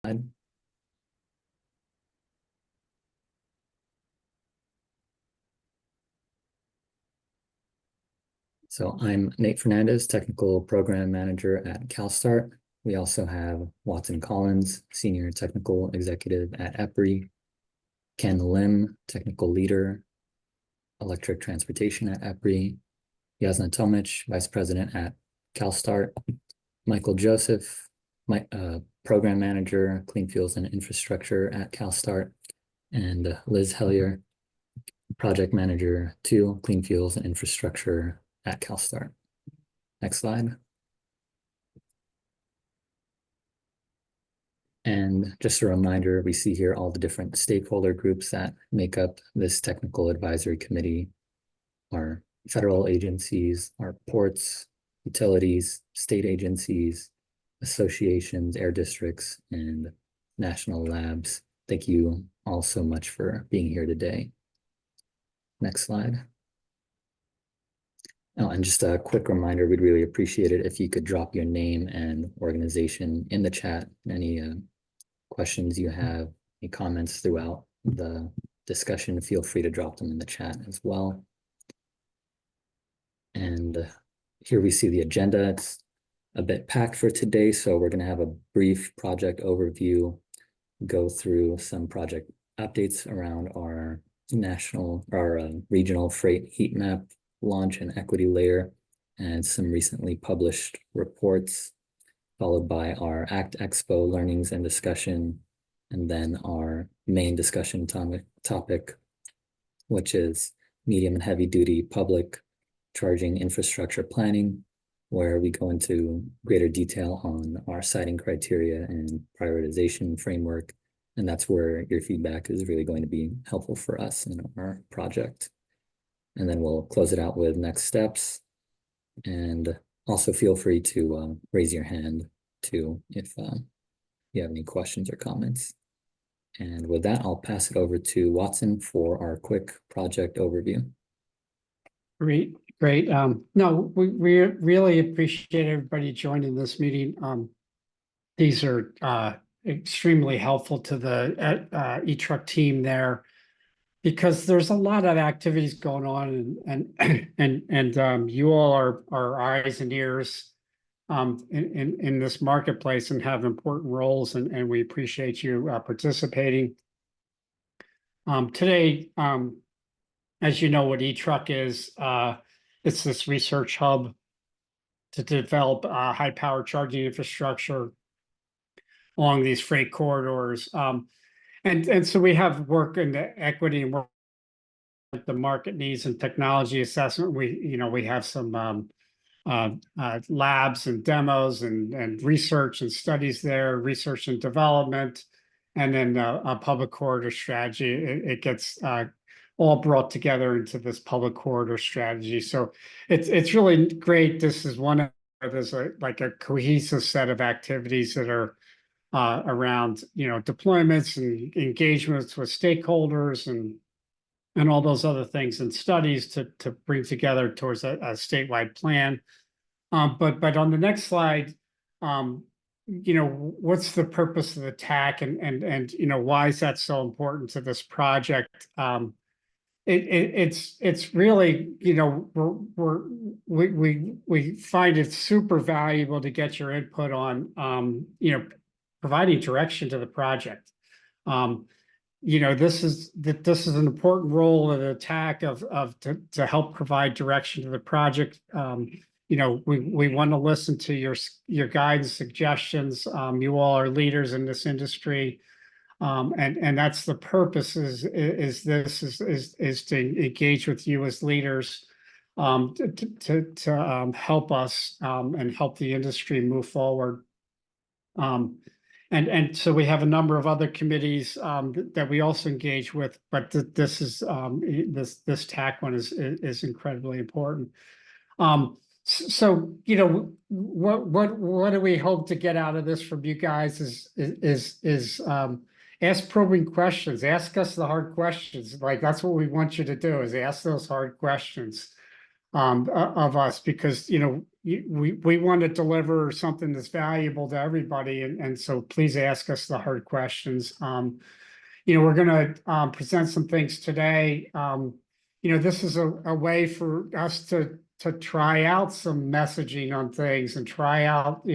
So I'm Nate Fernandez, Technical Program Manager at CalStart. We also have Watson Collins, Senior Technical Executive at EPRI, Ken Lim, Technical Leader, Electric Transportation at EPRI, Yasna Tomic, Vice President at CalStart, Michael Joseph, Program Manager, Clean Fuels and Infrastructure at CalStart, and Liz Hellier, Project Manager 2, Clean Fuels and Infrastructure at CalStart. Next slide. And just a reminder, we see here all the different stakeholder groups that make up this technical advisory committee. Our federal agencies, our ports, utilities, state agencies, associations, air districts, and national labs. Thank you all so much for being here today. Next slide. Oh, and just a quick reminder, we'd really appreciate it if you could drop your name and organization in the chat. Any questions you have, any comments throughout the discussion, feel free to drop them in the chat as well. And here we see the agenda. It's a bit packed for today, so we're going to have a brief project overview, go through some project updates around our regional freight heat map launch and equity layer, and some recently published reports, followed by our ACT Expo learnings and discussion, and then our main discussion topic, which is medium and heavy duty public charging infrastructure planning, where we go into greater detail on our siting criteria and prioritization framework. And that's where your feedback is really going to be helpful for us in our project. And then we'll close it out with next steps. And also feel free to raise your hand too if you have any questions or comments. And with that, I'll pass it over to Watson for our quick project overview. Great. No, we really appreciate everybody joining this meeting. These are extremely helpful to the eTruck team there, because there's a lot of activities going on, and you all are our eyes and ears in this marketplace and have important roles, and we appreciate you participating. Today, as you know what eTruck is, it's this research hub to develop high-power charging infrastructure along these freight corridors. And so we have work in the equity and work at the market needs and technology assessment. We have some labs and demos and research and studies there, research and development, and then a public corridor strategy. It gets all brought together into this public corridor strategy. So it's really great. This is one of there's like a cohesive set of activities that are around deployments and engagements with stakeholders and all those other things and studies to bring together towards a statewide plan. But on the next slide, what's the purpose of the TAC and why is that so important to this project? It's really we find it super valuable to get your input on providing direction to the project. This is an important role of the TAC to help provide direction to the project. We want to listen to your guidance, suggestions. You all are leaders in this industry, and that's the purpose. Is to engage with you as leaders, to help us and help the industry move forward. And so we have a number of other committees that we also engage with, but this is this TAC one is incredibly important. So what do we hope to get out of this from you guys is ask probing questions. Ask us the hard questions. Like, that's what we want you to do, is ask those hard questions. of us, because, we want to deliver something that's valuable to everybody. And so please ask us the hard questions. We're going to present some things today. This is a way for us to try out some messaging on things and try out,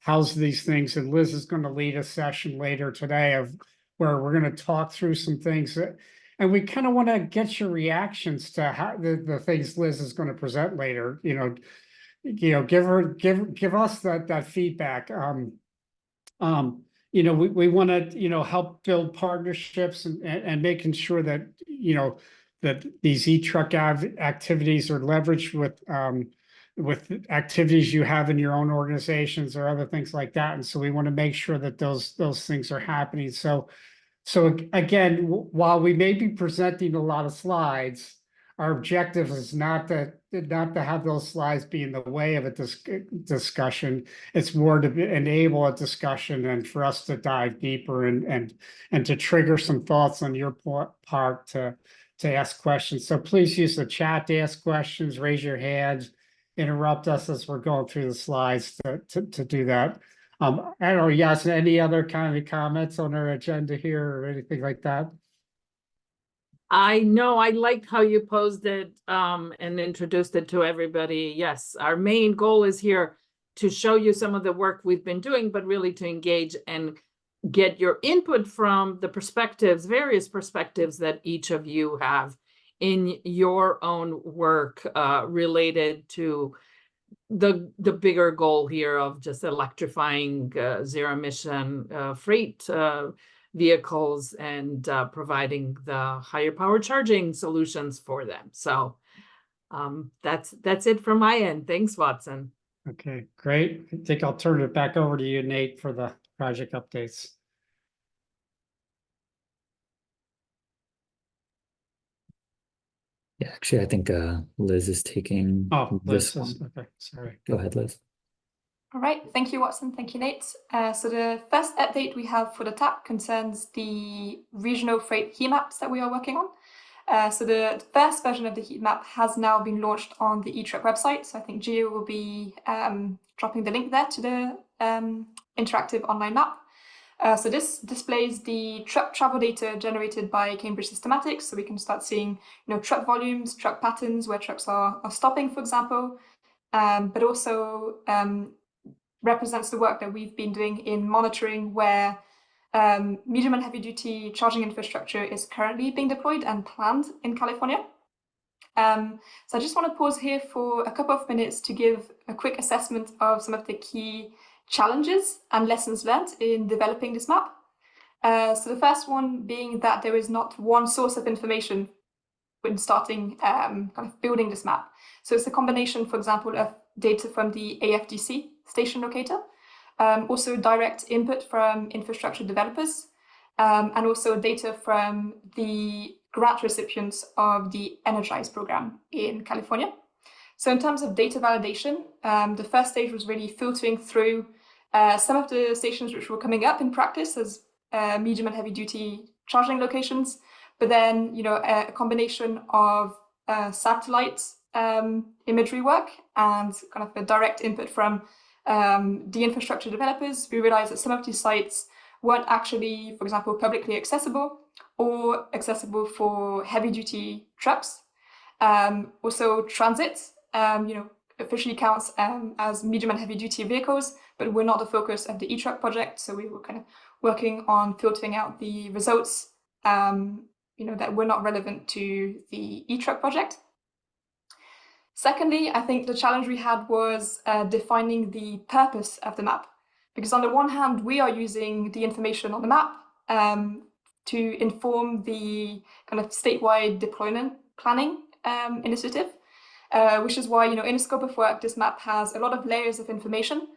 how's these things. And Liz is going to lead a session later today of where we're going to talk through some things and we kind of want to get your reactions to how the things Liz is going to present later. Give us that feedback. We want to, help build partnerships and making sure that, that these e-truck activities are leveraged with activities you have in your own organizations or other things like that. And so we want to make sure that those things are happening. So again, while we may be presenting a lot of slides, our objective is not to have those slides be in the way of a discussion. It's more to enable a discussion and for us to dive deeper and to trigger some thoughts on your part to ask questions. So please use the chat to ask questions, raise your hands, interrupt us as we're going through the slides to do that. I don't know, Yas, any other kind of comments on our agenda here or anything like that? I know, I liked how you posed it and introduced it to everybody. Yes, our main goal is here to show you some of the work we've been doing, but really to engage and get your input from the perspectives, various perspectives that each of you have in your own work related to the bigger goal here of just electrifying zero emission freight vehicles and providing the higher power charging solutions for them. So that's it from my end. Thanks, Watson. Okay, great. I think I'll turn it back over to you, Nate, for the project updates. Yeah, actually, I think Liz is taking this one. Okay, sorry. Go ahead, Liz. All right, thank you, Watson. Thank you, Nate. So the first update we have for the TAC concerns the regional freight heat maps that we are working on. So the first version of the heat map has now been launched on the e-truck website. So I think Gio will be dropping the link there to the interactive online map. So this displays the truck travel data generated by Cambridge Systematics. So we can start seeing, truck volumes, truck patterns, where trucks are stopping, for example, but also represents the work that we've been doing in monitoring where medium and heavy duty charging infrastructure is currently being deployed and planned in California. So I just want to pause here for a couple of minutes to give a quick assessment of some of the key challenges and lessons learned in developing this map. So the first one being that there is not one source of information when starting kind of building this map. So it's a combination, for example, of data from the AFDC station locator, also direct input from infrastructure developers, and also data from the grant recipients of the Energize program in California. So in terms of data validation, the first stage was really filtering through some of the stations which were coming up in practice as medium and heavy duty charging locations, but then, a combination of satellite imagery work and kind of a direct input from the infrastructure developers. We realized that some of these sites weren't actually, for example, publicly accessible or accessible for heavy duty trucks. Also transit, officially counts as medium and heavy duty vehicles, but we're not the focus of the e-truck project. So we were kind of working on filtering out the results, that were not relevant to the e-truck project. Secondly, I think the challenge we had was defining the purpose of the map. Because on the one hand, we are using the information on the map to inform the kind of statewide deployment planning initiative, which is why, in the scope of work, this map has a lot of layers of information.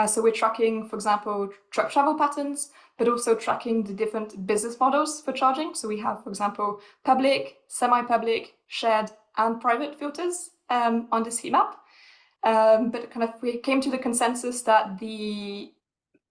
So we're tracking, for example, truck travel patterns, but also tracking the different business models for charging. So we have, for example, public, semi-public, shared, and private filters on this heat map. But kind of we came to the consensus that the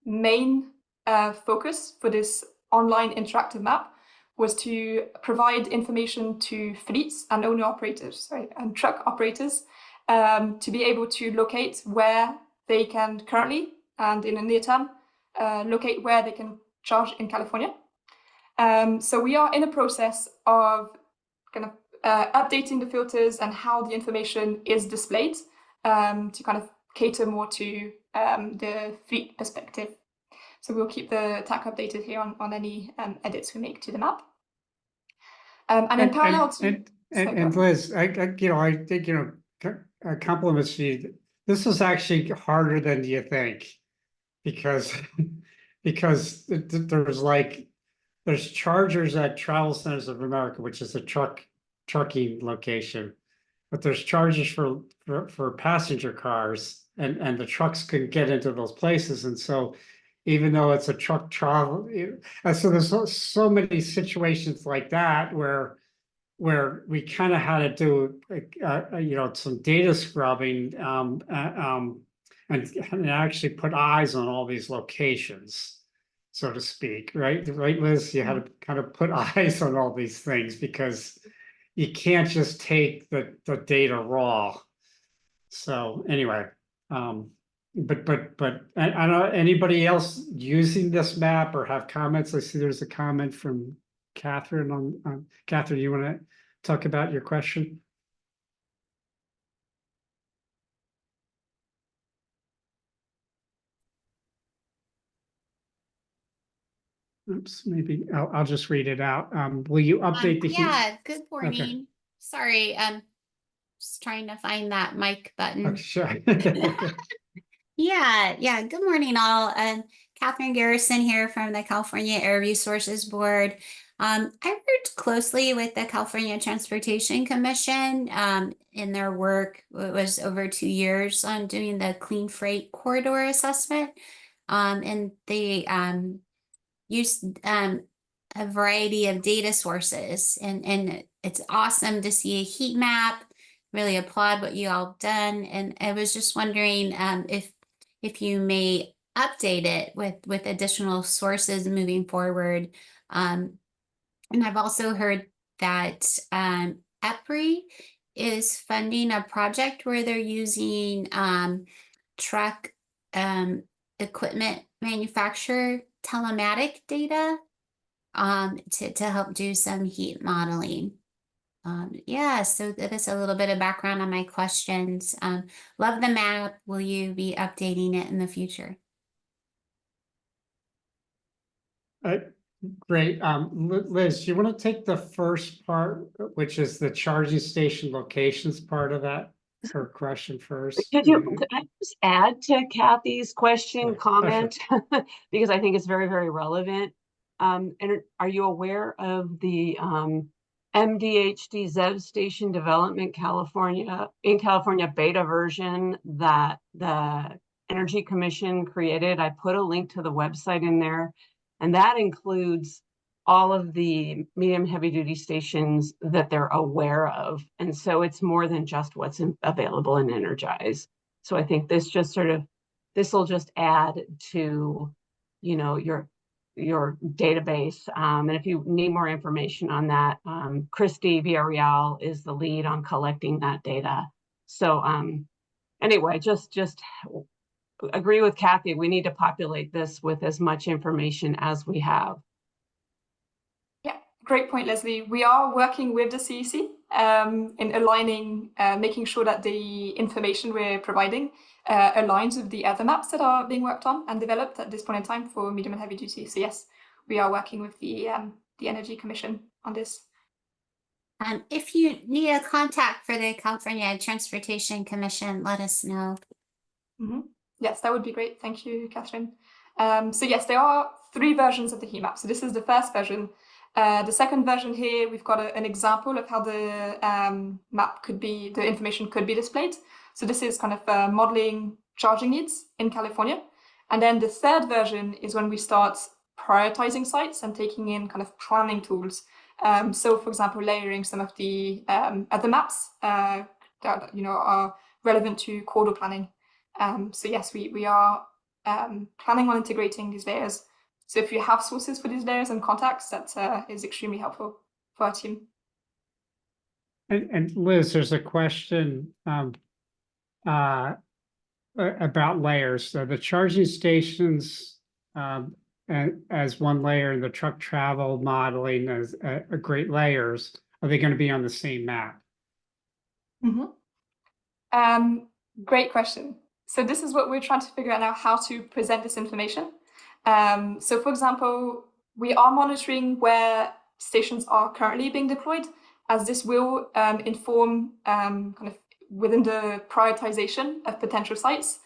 main focus for this online interactive map was to provide information to fleets and and truck operators to be able to locate where they can currently, and in the near term, locate where they can charge in California. So we are in a process of kind of updating the filters and how the information is displayed to kind of cater more to the fleet perspective. So we'll keep the TAC updated here on any edits we make to the map. And in parallel to... Liz, I think, compliments to you. This is actually harder than you think, because there's chargers at Travel Centers of America, which is a trucking location, but there's chargers for passenger cars, and the trucks can get into those places, and so even though it's a truck travel, so there's so many situations like that where we kind of had to do some data scrubbing and actually put eyes on all these locations, so to speak, right, Liz? You had to kind of put eyes on all these things, because you can't just take the data raw. So anyway, but I don't know, anybody else using this map or have comments? I see there's a comment from Catherine on Catherine, you want to talk about your question? Oops, maybe I'll just read it out. Will you update the yeah, good morning. Okay. Sorry, just trying to find that mic button. Okay, sure. Yeah, good morning all. Catherine Garrison here from the California Air Resources Board. I worked closely with the California Transportation Commission in their work. It was over 2 years on doing the Clean Freight Corridor assessment. And they used a variety of data sources, and it's awesome to see a heat map. Really applaud what you all done, and I was just wondering if you may update it with additional sources moving forward. And I've also heard that EPRI is funding a project where they're using truck equipment manufacturer telematic data to help do some heat modeling. Yeah, so that's a little bit of background on my questions. Love the map. Will you be updating it in the future? Great. Liz, do you want to take the first part, which is the charging station locations part of that, her question first? Could I just add to Kathy's question, comment, because I think it's very, very relevant. And are you aware of the MDHD ZEV station development in California beta version that the Energy Commission created? I put a link to the website in there, and that includes all of the medium heavy duty stations that they're aware of. And so it's more than just what's available in Energize. So I think this will just add to, your database. And if you need more information on that, Christy Villarreal is the lead on collecting that data. So anyway, just agree with Kathy. We need to populate this with as much information as we have. Yeah, great point, Leslie. We are working with the CEC in aligning, making sure that the information we're providing aligns with the other maps that are being worked on and developed at this point in time for medium and heavy duty. So yes, we are working with the Energy Commission on this. If you need a contact for the California Transportation Commission, let us know. Mm-hmm. Yes, that would be great. Thank you, Catherine. So yes, there are 3 versions of the heat map. So this is the first version. The second version here, we've got an example of how the the information could be displayed. So this is kind of modeling charging needs in California. And then the third version is when we start prioritizing sites and taking in kind of planning tools. So for example, layering some of the other maps that are relevant to corridor planning. So yes, we are planning on integrating these layers So if you have sources for these layers and contacts, that is extremely helpful for our team. And Liz, there's a question about layers. So the charging stations as one layer and the truck travel modeling as a great layers, are they going to be on the same map? Great question. So this is what we're trying to figure out now, how to present this information. So for example, we are monitoring where stations are currently being deployed, as this will inform kind of within the prioritization of potential sites.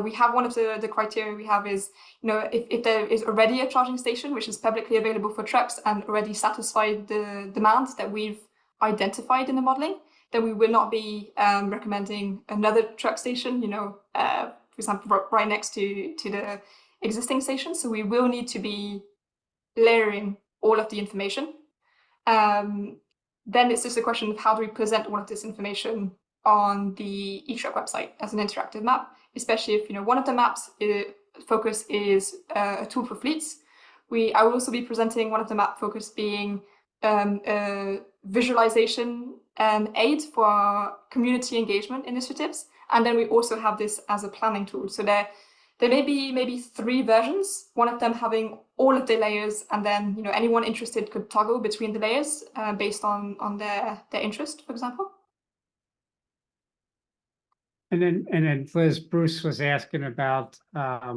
We have one of the criteria we have is, if there is already a charging station which is publicly available for trucks and already satisfied the demands that we've identified in the modeling, then we will not be recommending another truck station, for example, right next to the existing station. So we will need to be layering all of the information. Then it's just a question of how do we present all of this information on the eTruck website as an interactive map, especially if one of the maps focus is a tool for fleets. I will also be presenting one of the map focus being a visualization aid for our community engagement initiatives, and then we also have this as a planning tool. So there may be maybe 3 versions, one of them having all of the layers, and then anyone interested could toggle between the layers based on their interest, for example. And then Liz, Bruce was asking about are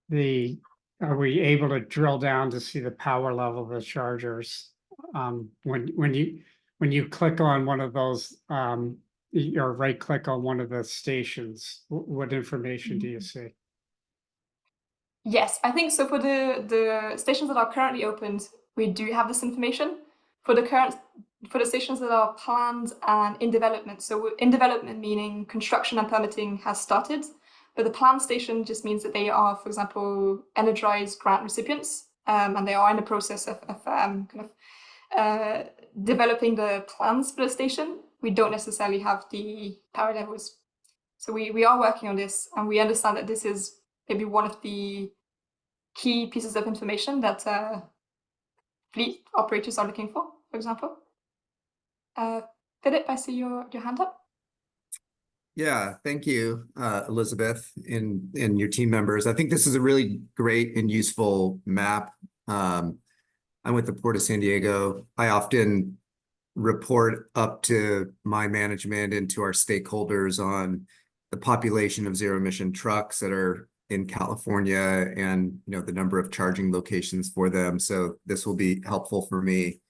we able to drill down to see the power level of the chargers? When you click on one of those, or right click on one of the stations, what information do you see? Yes, I think so. For the stations that are currently opened, we do have this information. For the stations that are planned and in development, so in development meaning construction and permitting has started, but the planned station just means that they are, for example, energized grant recipients, and they are in the process of developing the plans for the station. We don't necessarily have the power levels. So we are working on this, and we understand that this is maybe one of the key pieces of information that fleet operators are looking for example. Philip, I see your hand up. Yeah, thank you, Elizabeth and your team members. I think this is a really great and useful map. I'm with the Port of San Diego. I often report up to my management and to our stakeholders on the population of zero emission trucks that are in California and the number of charging locations for them. So this will be helpful for me.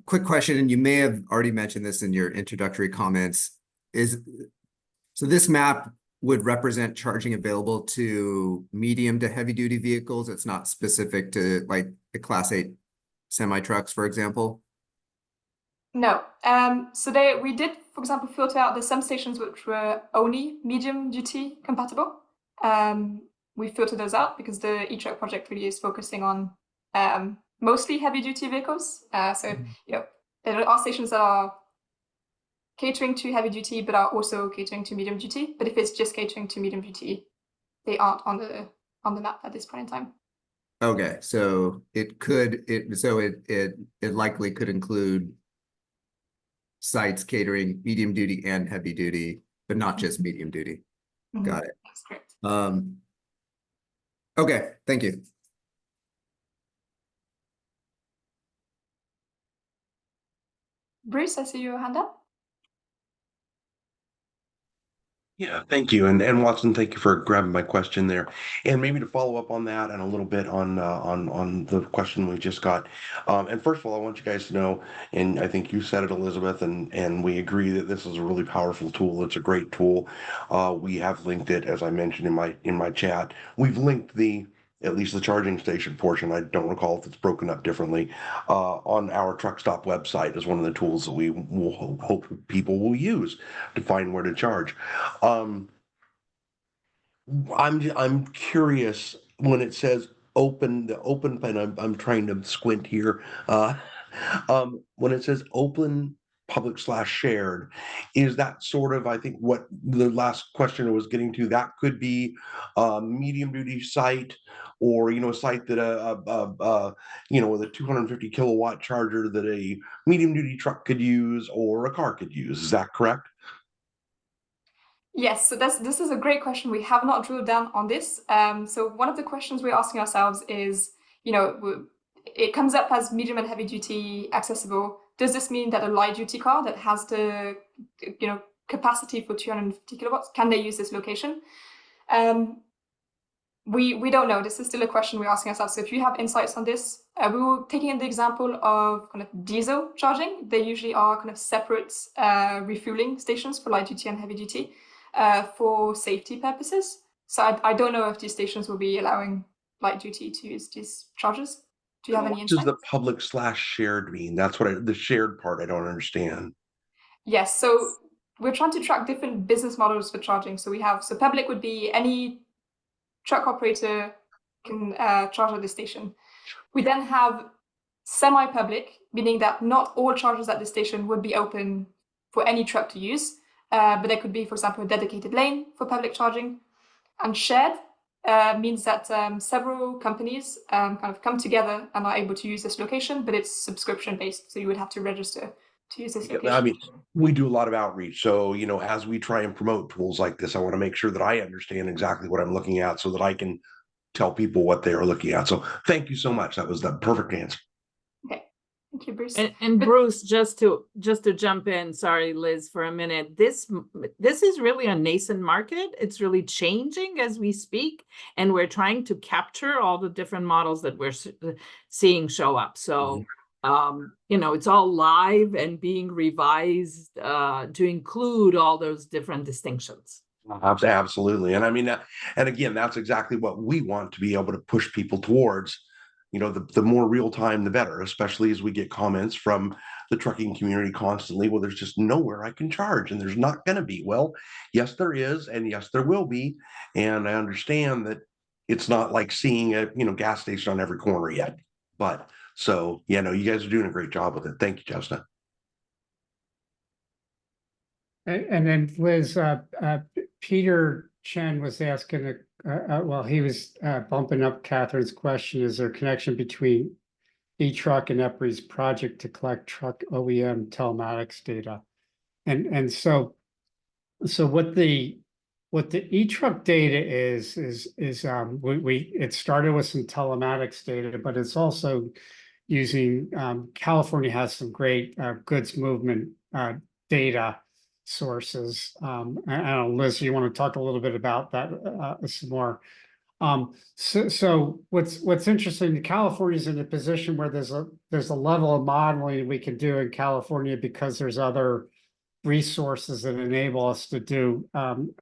Quick question, and you may have already mentioned this in your introductory comments, so this map would represent charging available to medium to heavy duty vehicles. It's not specific to like the Class 8 semi trucks, for example? No. So we did, for example, filter out the some stations which were only medium duty compatible. We filtered those out because the eTruck project really is focusing on mostly heavy duty vehicles. There are stations that are catering to heavy duty but are also catering to medium duty. But if it's just catering to medium duty, they aren't on the map at this point in time. Okay, so it likely could include sites catering medium duty and heavy duty, but not just medium duty. Got it. That's correct. Okay, thank you. Bruce, I see your hand up. Yeah, thank you. And Watson, thank you for grabbing my question there. And maybe to follow up on that and a little bit on the question we just got. And first of all, I want you guys to know, and I think you said it, Elizabeth, and we agree that this is a really powerful tool. It's a great tool. We have linked it, as I mentioned in my chat. We've linked at least the charging station portion. I don't recall if it's broken up differently, on our truck stop website as one of the tools that we will hope people will use to find where to charge. I'm curious when it says open, and I'm trying to squint here. When it says open public/shared. Is that sort of, I think, what the last question was getting to? That could be a medium duty site, or a site that with a 250 kilowatt charger that a medium duty truck could use or a car could use. Is that correct? Yes, so this is a great question. We have not drilled down on this. So one of the questions we're asking ourselves is, it comes up as medium and heavy duty accessible. Does this mean that a light duty car that has the capacity for 250 kilowatts, can they use this location? We don't know. This is still a question we're asking ourselves. So if you have insights on this, we were taking the example of kind of diesel charging. They usually are kind of separate refueling stations for light duty and heavy duty for safety purposes. So I don't know if these stations will be allowing light duty to use these chargers. Do you have any What does insight? the public/shared mean? That's what the shared part I don't understand. Yes, so we're trying to track different business models for charging. So public would be any truck operator can charge at the station. We then have semi-public, meaning that not all chargers at the station would be open for any truck to use, but there could be, for example, a dedicated lane for public charging. And shared means that several companies kind of come together and are able to use this location, but it's subscription-based, so you would have to register to use this location. I mean, we do a lot of outreach. So, as we try and promote tools like this, I want to make sure that I understand exactly what I'm looking at so that I can tell people what they are looking at. So thank you so much. That was the perfect answer. Okay. Thank you, Bruce. And Bruce, just to jump in, sorry, Liz, for a minute. This is really a nascent market. It's really changing as we speak, and we're trying to capture all the different models that we're seeing show up. So, it's all live and being revised to include all those different distinctions. Absolutely. And I mean, and again, that's exactly what we want to be able to push people towards. The more real time, the better, especially as we get comments from the trucking community constantly. Well, there's just nowhere I can charge, and there's not going to be. Well, yes, there is, and yes, there will be. And I understand that it's not like seeing a gas station on every corner yet. But so, you guys are doing a great job with it. Thank you, Justin. And then Liz, Peter Chen was asking, he was bumping up Catherine's question. Is there a connection between eTruck and EPRI's project to collect truck OEM telematics data? And so what the eTruck data is it started with some telematics data, but it's also using California has some great goods movement data sources. I don't know, Liz, you want to talk a little bit about that some more? So what's interesting, California is in a position where there's a level of modeling we can do in California because there's other resources that enable us to do some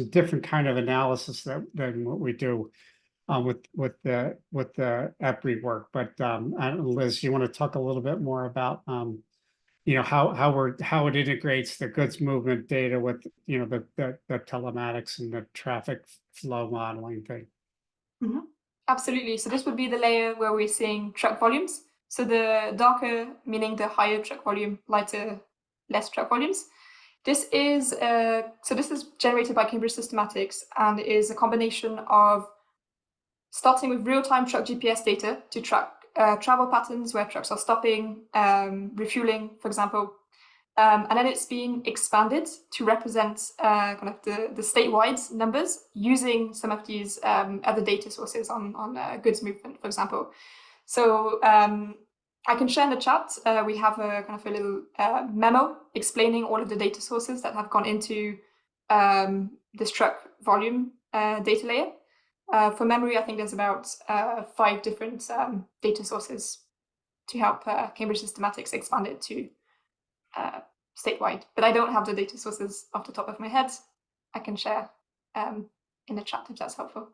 different kind of analysis than what we do with the EPRI work. But I don't know, Liz, you want to talk a little bit more about how it integrates the goods movement data with the telematics and the traffic flow modeling thing. Mm-hmm. Absolutely. So this would be the layer where we're seeing truck volumes. So the darker, meaning the higher truck volume, lighter, less truck volumes. This is generated by Cambridge Systematics and is a combination of starting with real-time truck GPS data to track travel patterns where trucks are stopping, refueling, for example. And then it's being expanded to represent kind of the statewide numbers using some of these other data sources on goods movement, for example. So I can share in the chat. We have a kind of a little memo explaining all of the data sources that have gone into this truck volume data layer. For memory, I think there's about 5 different data sources to help Cambridge Systematics expand it to statewide. But I don't have the data sources off the top of my head. I can share in the chat if that's helpful.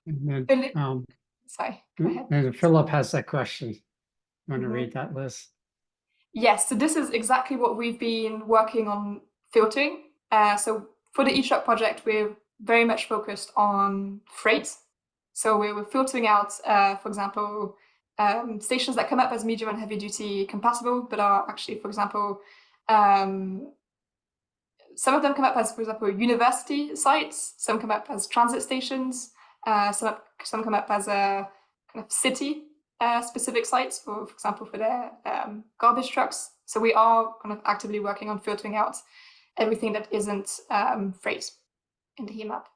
And then, Sorry, go ahead. and Philip has that question. You want to read that, Liz? Yes, so this is exactly what we've been working on filtering. So for the e-truck project, we're very much focused on freight. So we were filtering out, for example, stations that come up as medium and heavy duty compatible, but are actually, for example, some of them come up as, for example, university sites. Some come up as transit stations. Some come up as a kind of city specific sites, for example, for their garbage trucks. So we are kind of actively working on filtering out everything that isn't freight in the heat map.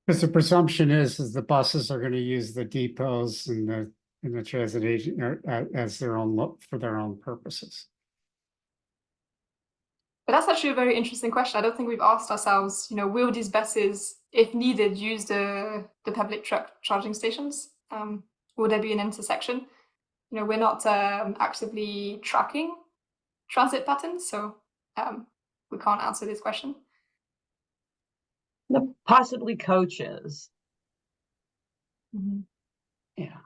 Because the presumption is the buses are going to use the depots and the transit agent as their own for their own purposes. But that's actually a very interesting question. I don't think we've asked ourselves, will these buses, if needed, use the public truck charging stations? Will there be an intersection? We're not actively tracking transit patterns, so we can't answer this question. Possibly coaches. Mm-hmm. Yeah.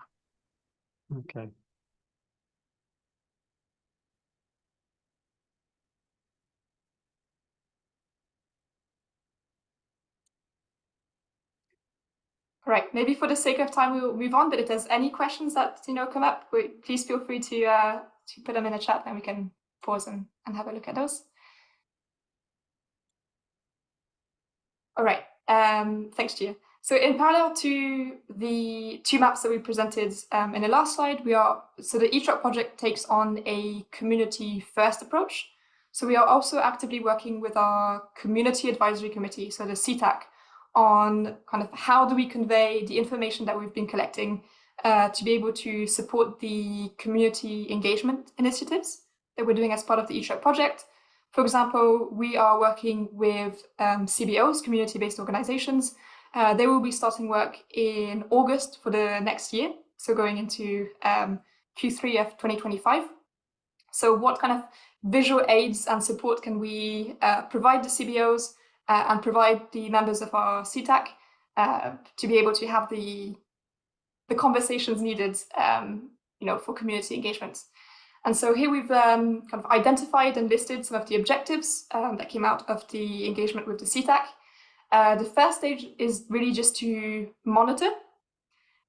Okay. Right. Maybe for the sake of time, we will move on. But if there's any questions that come up, please feel free to put them in the chat, and we can pause and have a look at those. All right. Thanks, Gia. So in parallel to the two maps that we presented in the last slide, so the e-truck project takes on a community-first approach. So we are also actively working with our community advisory committee, so the TAC, on kind of how do we convey the information that we've been collecting to be able to support the community engagement initiatives that we're doing as part of the e-truck project. For example, we are working with CBOs, community-based organizations. They will be starting work in August for the next year, so going into Q3 of 2025. So what kind of visual aids and support can we provide the CBOs and provide the members of our TAC to be able to have the conversations needed for community engagement? And so here we've kind of identified and listed some of the objectives that came out of the engagement with the TAC. The first stage is really just to monitor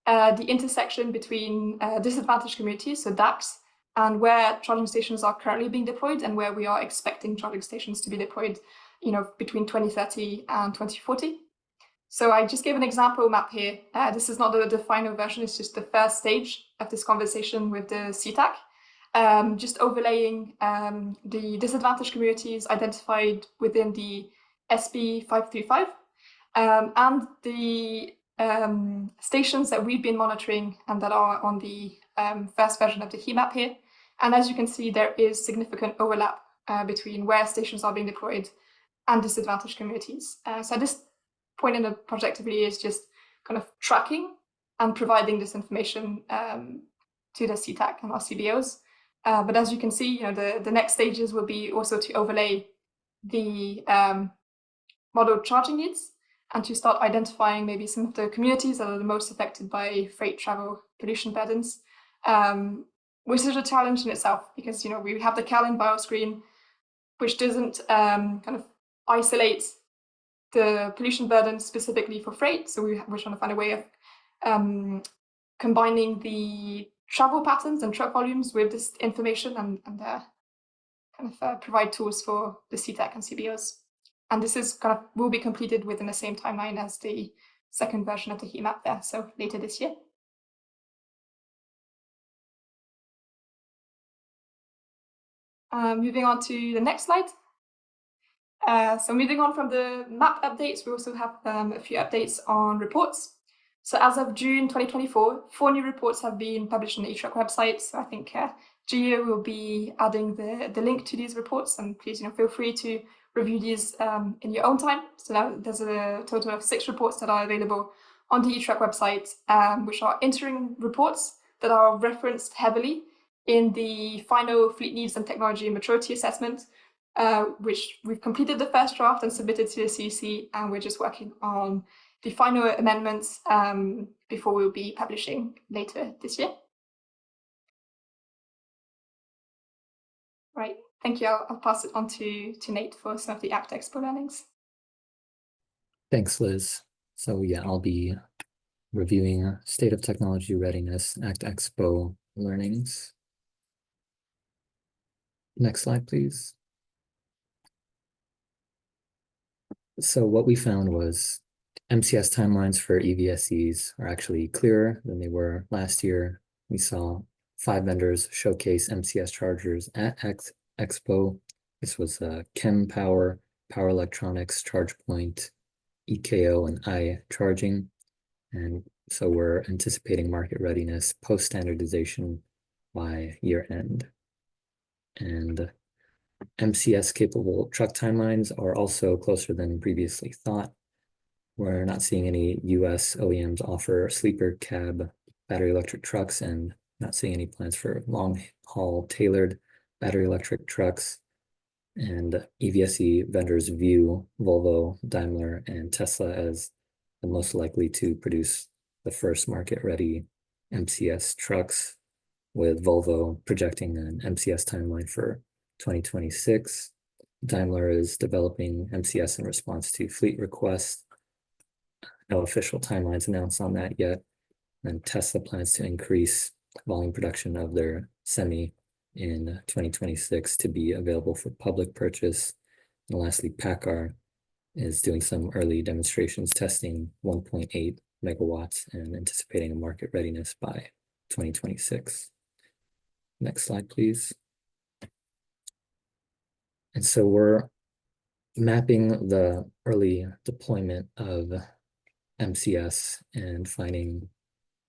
the intersection between disadvantaged communities, so DACs, and where charging stations are currently being deployed and where we are expecting charging stations to be deployed, between 2030 and 2040. So I just gave an example map here. This is not the final version, it's just the first stage of this conversation with the TAC. Just overlaying the disadvantaged communities identified within the SB 535 and the stations that we've been monitoring and that are on the first version of the heat map here. And as you can see, there is significant overlap between where stations are being deployed and disadvantaged communities. So at this point in the project really is just kind of tracking and providing this information to the TAC and our CBOs. But as you can see, the next stages will be also to overlay the model charging needs and to start identifying maybe some of the communities that are the most affected by freight travel pollution burdens, which is a challenge in itself because, we have the CalIN bioscreen, which doesn't kind of isolate the pollution burden specifically for freight. So we're trying to find a way of combining the travel patterns and truck volumes with this information and kind of provide tools for the TAC and CBOs. And this is will be completed within the same timeline as the second version of the heat map there, so later this year. Moving on to the next slide. So moving on from the map updates, we also have a few updates on reports. So as of June 2024, 4 new reports have been published on the e-truck website. So I think Gia will be adding the link to these reports, and please feel free to review these in your own time. So now there's a total of 6 reports that are available on the e-truck website, which are interim reports that are referenced heavily in the final fleet needs and technology maturity assessment, which we've completed the first draft and submitted to the CEC, and we're just working on the final amendments before we'll be publishing later this year. Right, thank you. I'll pass it on to Nate for some of the ACT Expo learnings. Thanks, Liz. So yeah, I'll be reviewing State of Technology Readiness ACT Expo learnings. Next slide, please. So what we found was MCS timelines for EVSEs are actually clearer than they were last year. We saw 5 vendors showcase MCS chargers at Expo. This was Chem Power, Power Electronics, ChargePoint, EKO, and iCharging. And so we're anticipating market readiness post-standardization by year end. And MCS capable truck timelines are also closer than previously thought. We're not seeing any US OEMs offer sleeper cab battery electric trucks and not seeing any plans for long haul tailored battery electric trucks. And EVSE vendors view Volvo, Daimler, and Tesla as the most likely to produce the first market ready MCS trucks, with Volvo projecting an MCS timeline for 2026. Daimler is developing MCS in response to fleet requests. No official timelines announced on that yet. And Tesla plans to increase volume production of their Semi in 2026 to be available for public purchase. And lastly, PACCAR is doing some early demonstrations testing 1.8 megawatts and anticipating a market readiness by 2026. Next slide, please. And so we're mapping the early deployment of MCS and finding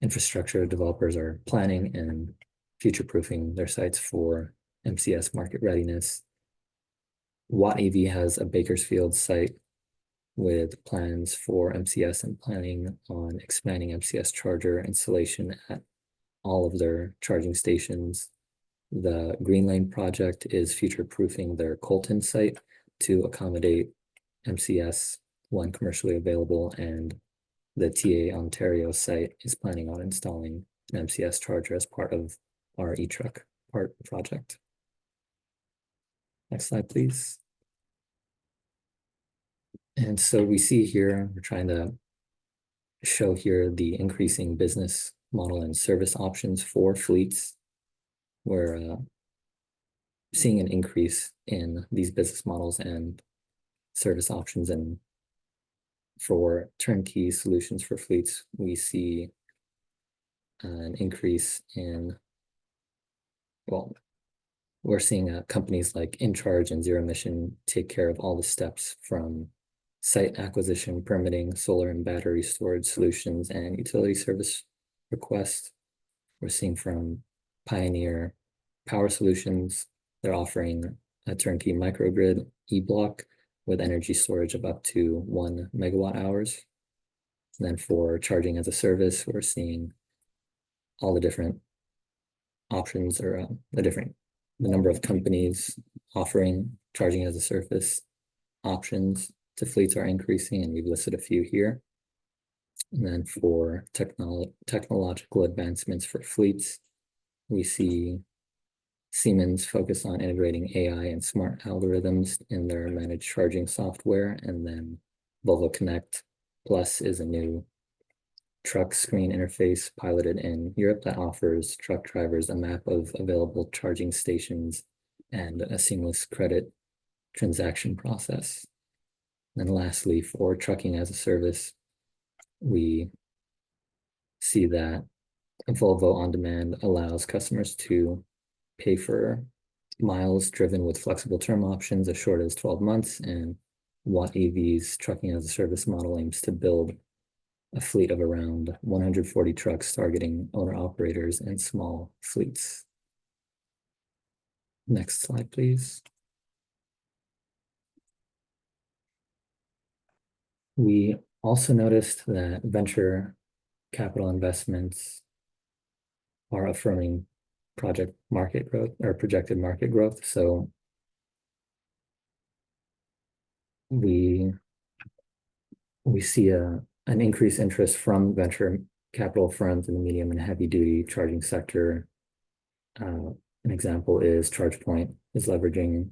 infrastructure developers are planning and future-proofing their sites for MCS market readiness. Watt EV has a Bakersfield site with plans for MCS and planning on expanding MCS charger installation at all of their charging stations. The Green Lane project is future-proofing their Colton site to accommodate MCS when commercially available, and the TA Ontario site is planning on installing an MCS charger as part of our e-truck project. Next slide, please. And so we see here, we're trying to show here the increasing business model and service options for fleets. We're seeing an increase in these business models and service options, and for turnkey solutions for fleets, we see an increase in, well, we're seeing companies like InCharge and Zero Emission take care of all the steps from site acquisition, permitting, solar and battery storage solutions, and utility service requests. We're seeing from Pioneer Power Solutions, they're offering a turnkey microgrid e-block with energy storage of up to 1 megawatt hours. And then for charging as a service, we're seeing all the different options, or the number of companies offering charging as a service options to fleets are increasing, and we've listed a few here. And then for technological advancements for fleets, we see Siemens focus on integrating AI and smart algorithms in their managed charging software. And then Volvo Connect Plus is a new truck screen interface piloted in Europe that offers truck drivers a map of available charging stations and a seamless credit transaction process. And then lastly, for trucking as a service, we see that Volvo On Demand allows customers to pay for miles driven with flexible term options as short as 12 months, and Watt EV's trucking as a service model aims to build a fleet of around 140 trucks targeting owner-operators and small fleets. Next slide, please. We also noticed that venture capital investments are affirming projected market growth. So we see a an increased interest from venture capital firms in the medium and heavy duty charging sector. An example is ChargePoint is leveraging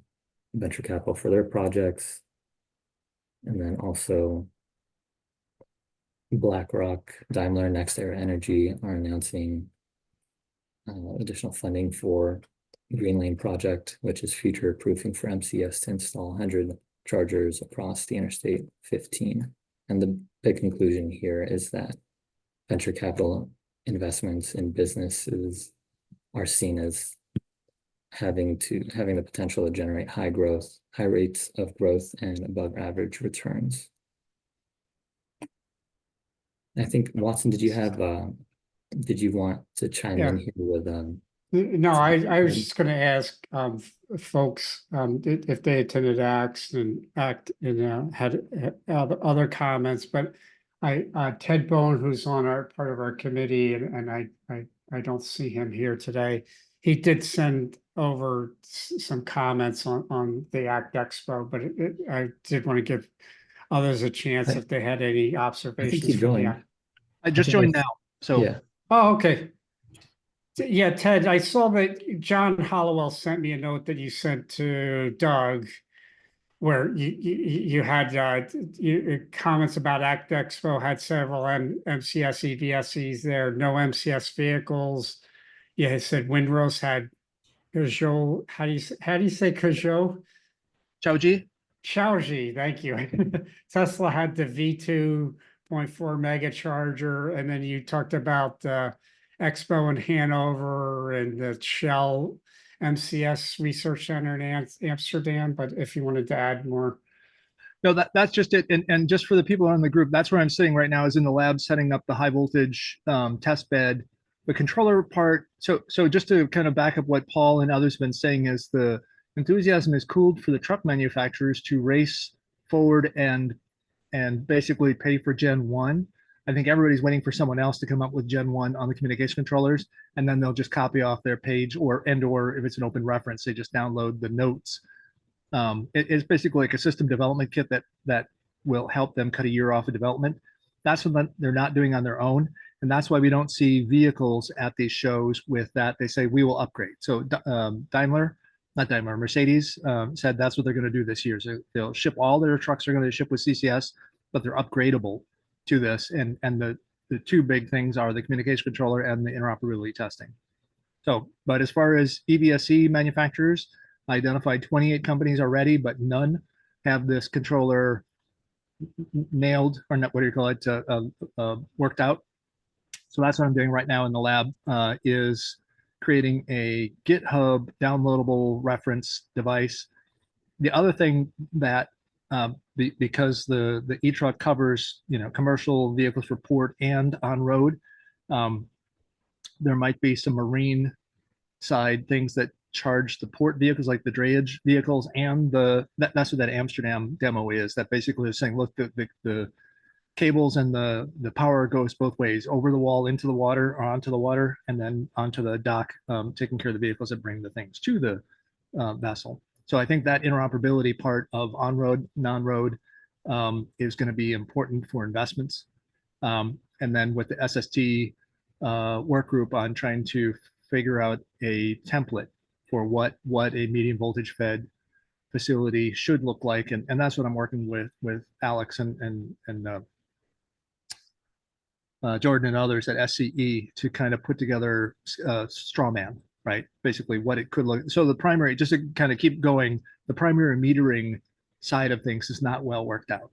venture capital for their projects. And then also BlackRock, Daimler, NextEra Energy are announcing additional funding for Green Lane project, which is future proofing for MCS to install 100 chargers across the Interstate 15. And the big conclusion here is that venture capital investments in businesses are seen as having the potential to generate high rates of growth and above average returns. I think, Watson, did you want to chime in here with No, I was just going to ask folks if they attended ACT and had other comments, but Ted Bone, who's on part of our committee, and I don't see him here today. He did send over some comments on the ACT Expo, but I did want to give others a chance if they had any observations. I think he joined. I just joined now, so yeah. Oh, okay. Yeah, Ted, I saw that John Hollowell sent me a note that you sent to Doug, where you had comments about ACT Expo, had several MCS EVSEs there, no MCS vehicles. Yeah, it said Windrose had Peugeot. How do you say Peugeot? Chowji. Xiaoji, thank you. Tesla had the V2.4 mega charger, and then you talked about Expo in Hanover and the Shell MCS Research Center in Amsterdam. But if you wanted to add more. No, that's just it. And just for the people on the group, that's where I'm sitting right now, is in the lab setting up the high voltage test bed. The controller part. So just to kind of back up what Paul and others have been saying, is the enthusiasm is cooled for the truck manufacturers to race forward and basically pay for Gen 1. I think everybody's waiting for someone else to come up with Gen 1 on the communication controllers, and then they'll just copy off their page, or if it's an open reference, they just download the notes. It's basically like a system development kit that will help them cut a year off of development. That's what they're not doing on their own. And that's why we don't see vehicles at these shows with that. They say, we will upgrade. So Mercedes said that's what they're going to do this year. So they'll ship, all their trucks are going to ship with CCS, but they're upgradable to this. And the two big things are the communication controller and the interoperability testing. So, but as far as EVSE manufacturers, I identified 28 companies already, but none have this controller nailed, or not, what do you call it, worked out. So that's what I'm doing right now in the lab, is creating a GitHub downloadable reference device. The other thing that, because the e-truck covers, commercial vehicles for port and on road, there might be some marine side things that charge the port vehicles, like the drayage vehicles, and that's what that Amsterdam demo is. That basically is saying, look, the cables and the power goes both ways, over the wall into the water, or onto the water, and then onto the dock, taking care of the vehicles that bring the things to the vessel. So I think that interoperability part of on-road, non-road is going to be important for investments. And then with the SST work group on trying to figure out a template for what a medium voltage fed facility should look like. And that's what I'm working with Alex and Jordan and others at SCE to kind of put together a straw man, right? Basically what it could look. So the primary, just to kind of keep going, the primary metering side of things is not well worked out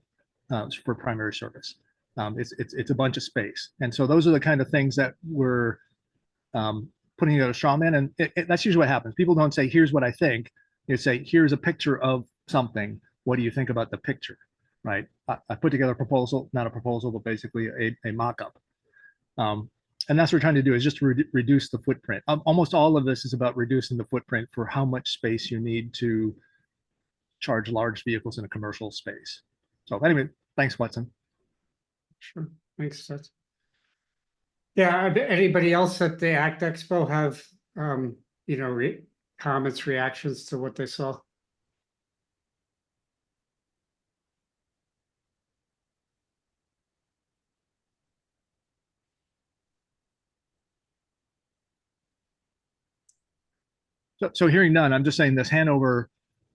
for primary service. It's a bunch of space. And so those are the kind of things that we're putting together a straw man. And that's usually what happens. People don't say, here's what I think. You say, here's a picture of something. What do you think about the picture? Right? I put together a proposal, not a proposal, but basically a mock-up. And that's what we're trying to do, is just reduce the footprint. Almost all of this is about reducing the footprint for how much space you need to charge large vehicles in a commercial space. So anyway, thanks, Watson. Sure, thanks. Yeah, anybody else at the ACT Expo have, comments, reactions to what they saw? So hearing none, I'm just saying this Hanover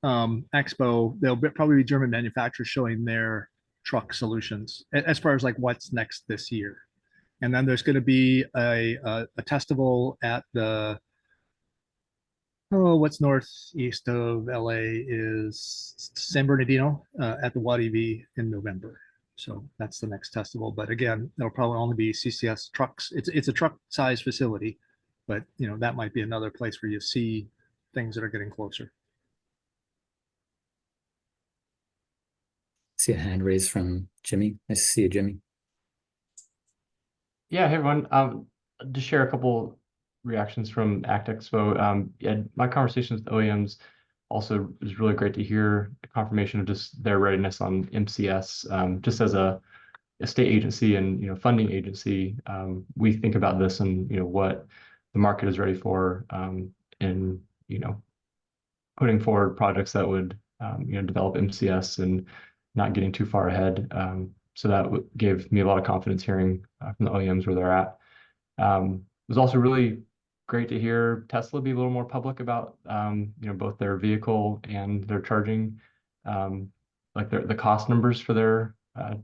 Expo, there'll probably be German manufacturers showing their truck solutions as far as like what's next this year. And then there's going to be a testival at the, what's northeast of LA is San Bernardino at the WADEV in November. So that's the next testival. But again, there'll probably only be CCS trucks. It's a truck size facility, but you know, that might be another place where you see things that are getting closer. See a hand raised from Jimmy. Nice to see you, Jimmy. Yeah, hey everyone. To share a couple reactions from ACT Expo. Yeah, my conversations with OEMs also is really great to hear the confirmation of just their readiness on MCS. Just as a state agency and funding agency, we think about this and what the market is ready for, in putting forward projects that would develop MCS and not getting too far ahead. So that gave me a lot of confidence hearing from the OEMs where they're at. It was also really great to hear Tesla be a little more public about both their vehicle and their charging. Like the cost numbers for their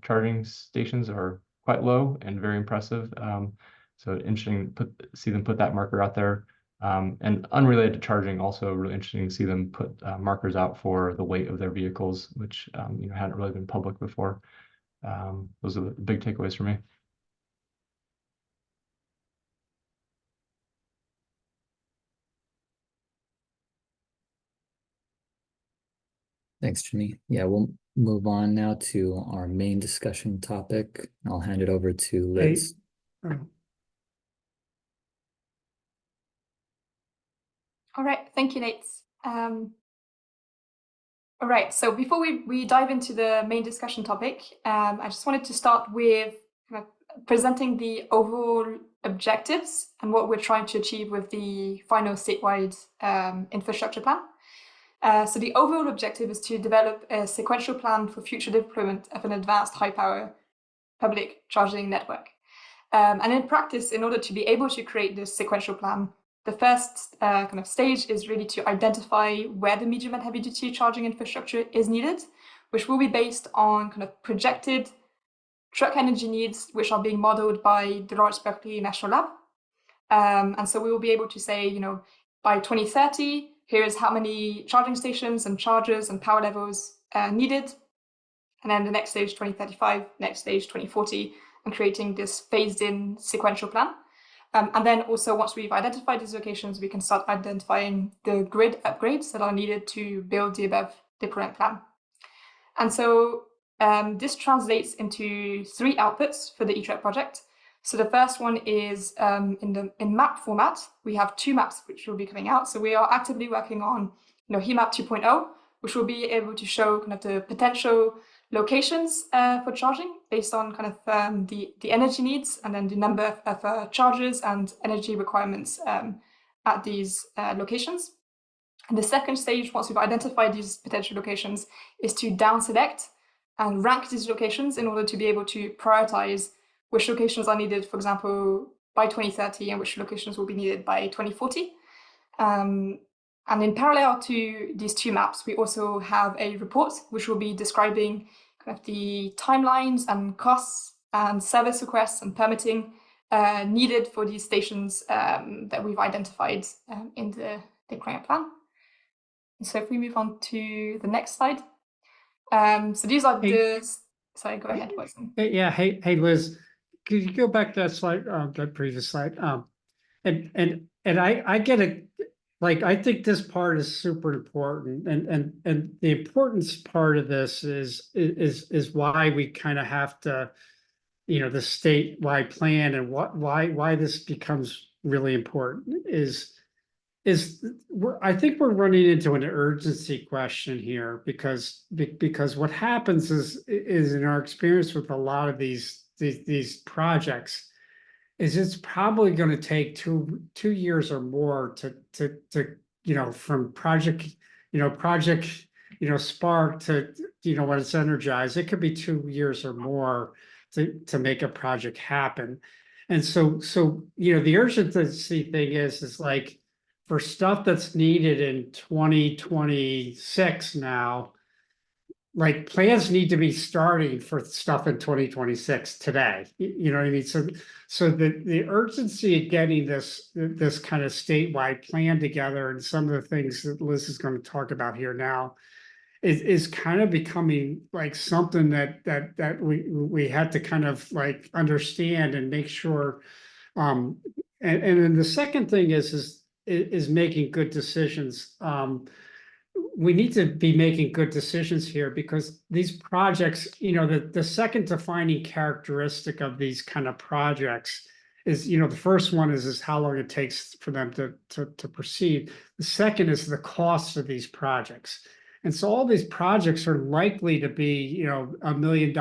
charging stations are quite low and very impressive. So interesting to see them put that marker out there. And unrelated to charging, also really interesting to see them put markers out for the weight of their vehicles, which hadn't really been public before. Those are the big takeaways for me. Thanks, Jimmy. Yeah, we'll move on now to our main discussion topic. I'll hand it over to Liz. All right, thank you, Nate. All right, so before we dive into the main discussion topic, I just wanted to start with kind of presenting the overall objectives and what we're trying to achieve with the final statewide infrastructure plan. So the overall objective is to develop a sequential plan for future deployment of an advanced high-power public charging network. And in practice, in order to be able to create this sequential plan, the first kind of stage is really to identify where the medium and heavy duty charging infrastructure is needed, which will be based on kind of projected truck energy needs, which are being modeled by the Lawrence Berkeley National Lab. And so we will be able to say, by 2030, here is how many charging stations and chargers and power levels needed. And then the next stage, 2035, next stage, 2040, and creating this phased in sequential plan. And then also once we've identified these locations, we can start identifying the grid upgrades that are needed to build the above deployment plan. And so this translates into 3 outputs for the eTruck project. So the first one is in map format. We have 2 maps which will be coming out. So we are actively working on heat map 2.0, which will be able to show kind of the potential locations for charging based on kind of the energy needs and then the number of chargers and energy requirements at these locations. And the second stage, once we've identified these potential locations, is to down select and rank these locations in order to be able to prioritize which locations are needed, for example, by 2030 and which locations will be needed by 2040. And in parallel to these 2 maps, we also have a report which will be describing kind of the timelines and costs and service requests and permitting needed for these stations that we've identified in the deployment plan. So if we move on to the next slide. So these are sorry, go ahead, Watson. Yeah, hey Liz, could you go back to that slide, that previous slide? And I get it. Like, I think this part is super important, and the importance part of this is why we kind of have to, the statewide plan, and why this becomes really important is I think we're running into an urgency question here because what happens is in our experience with a lot of these projects is it's probably going to take two years or more to from project spark to when it's energized. It could be 2 years or more to make a project happen. And so the urgency thing is like for stuff that's needed in 2026 now, like plans need to be starting for stuff in 2026 today. You know what I mean? So the urgency of getting this kind of statewide plan together, and some of the things that Liz is going to talk about here now, is kind of becoming like something that we had to kind of like understand and make sure. And then the second thing is making good decisions. We need to be making good decisions here, because these projects, you know, the second defining characteristic of these kind of projects is, you know, the first one is how long it takes for them to proceed. The second is the cost of these projects. And so all these projects are likely to be, you know, $1 million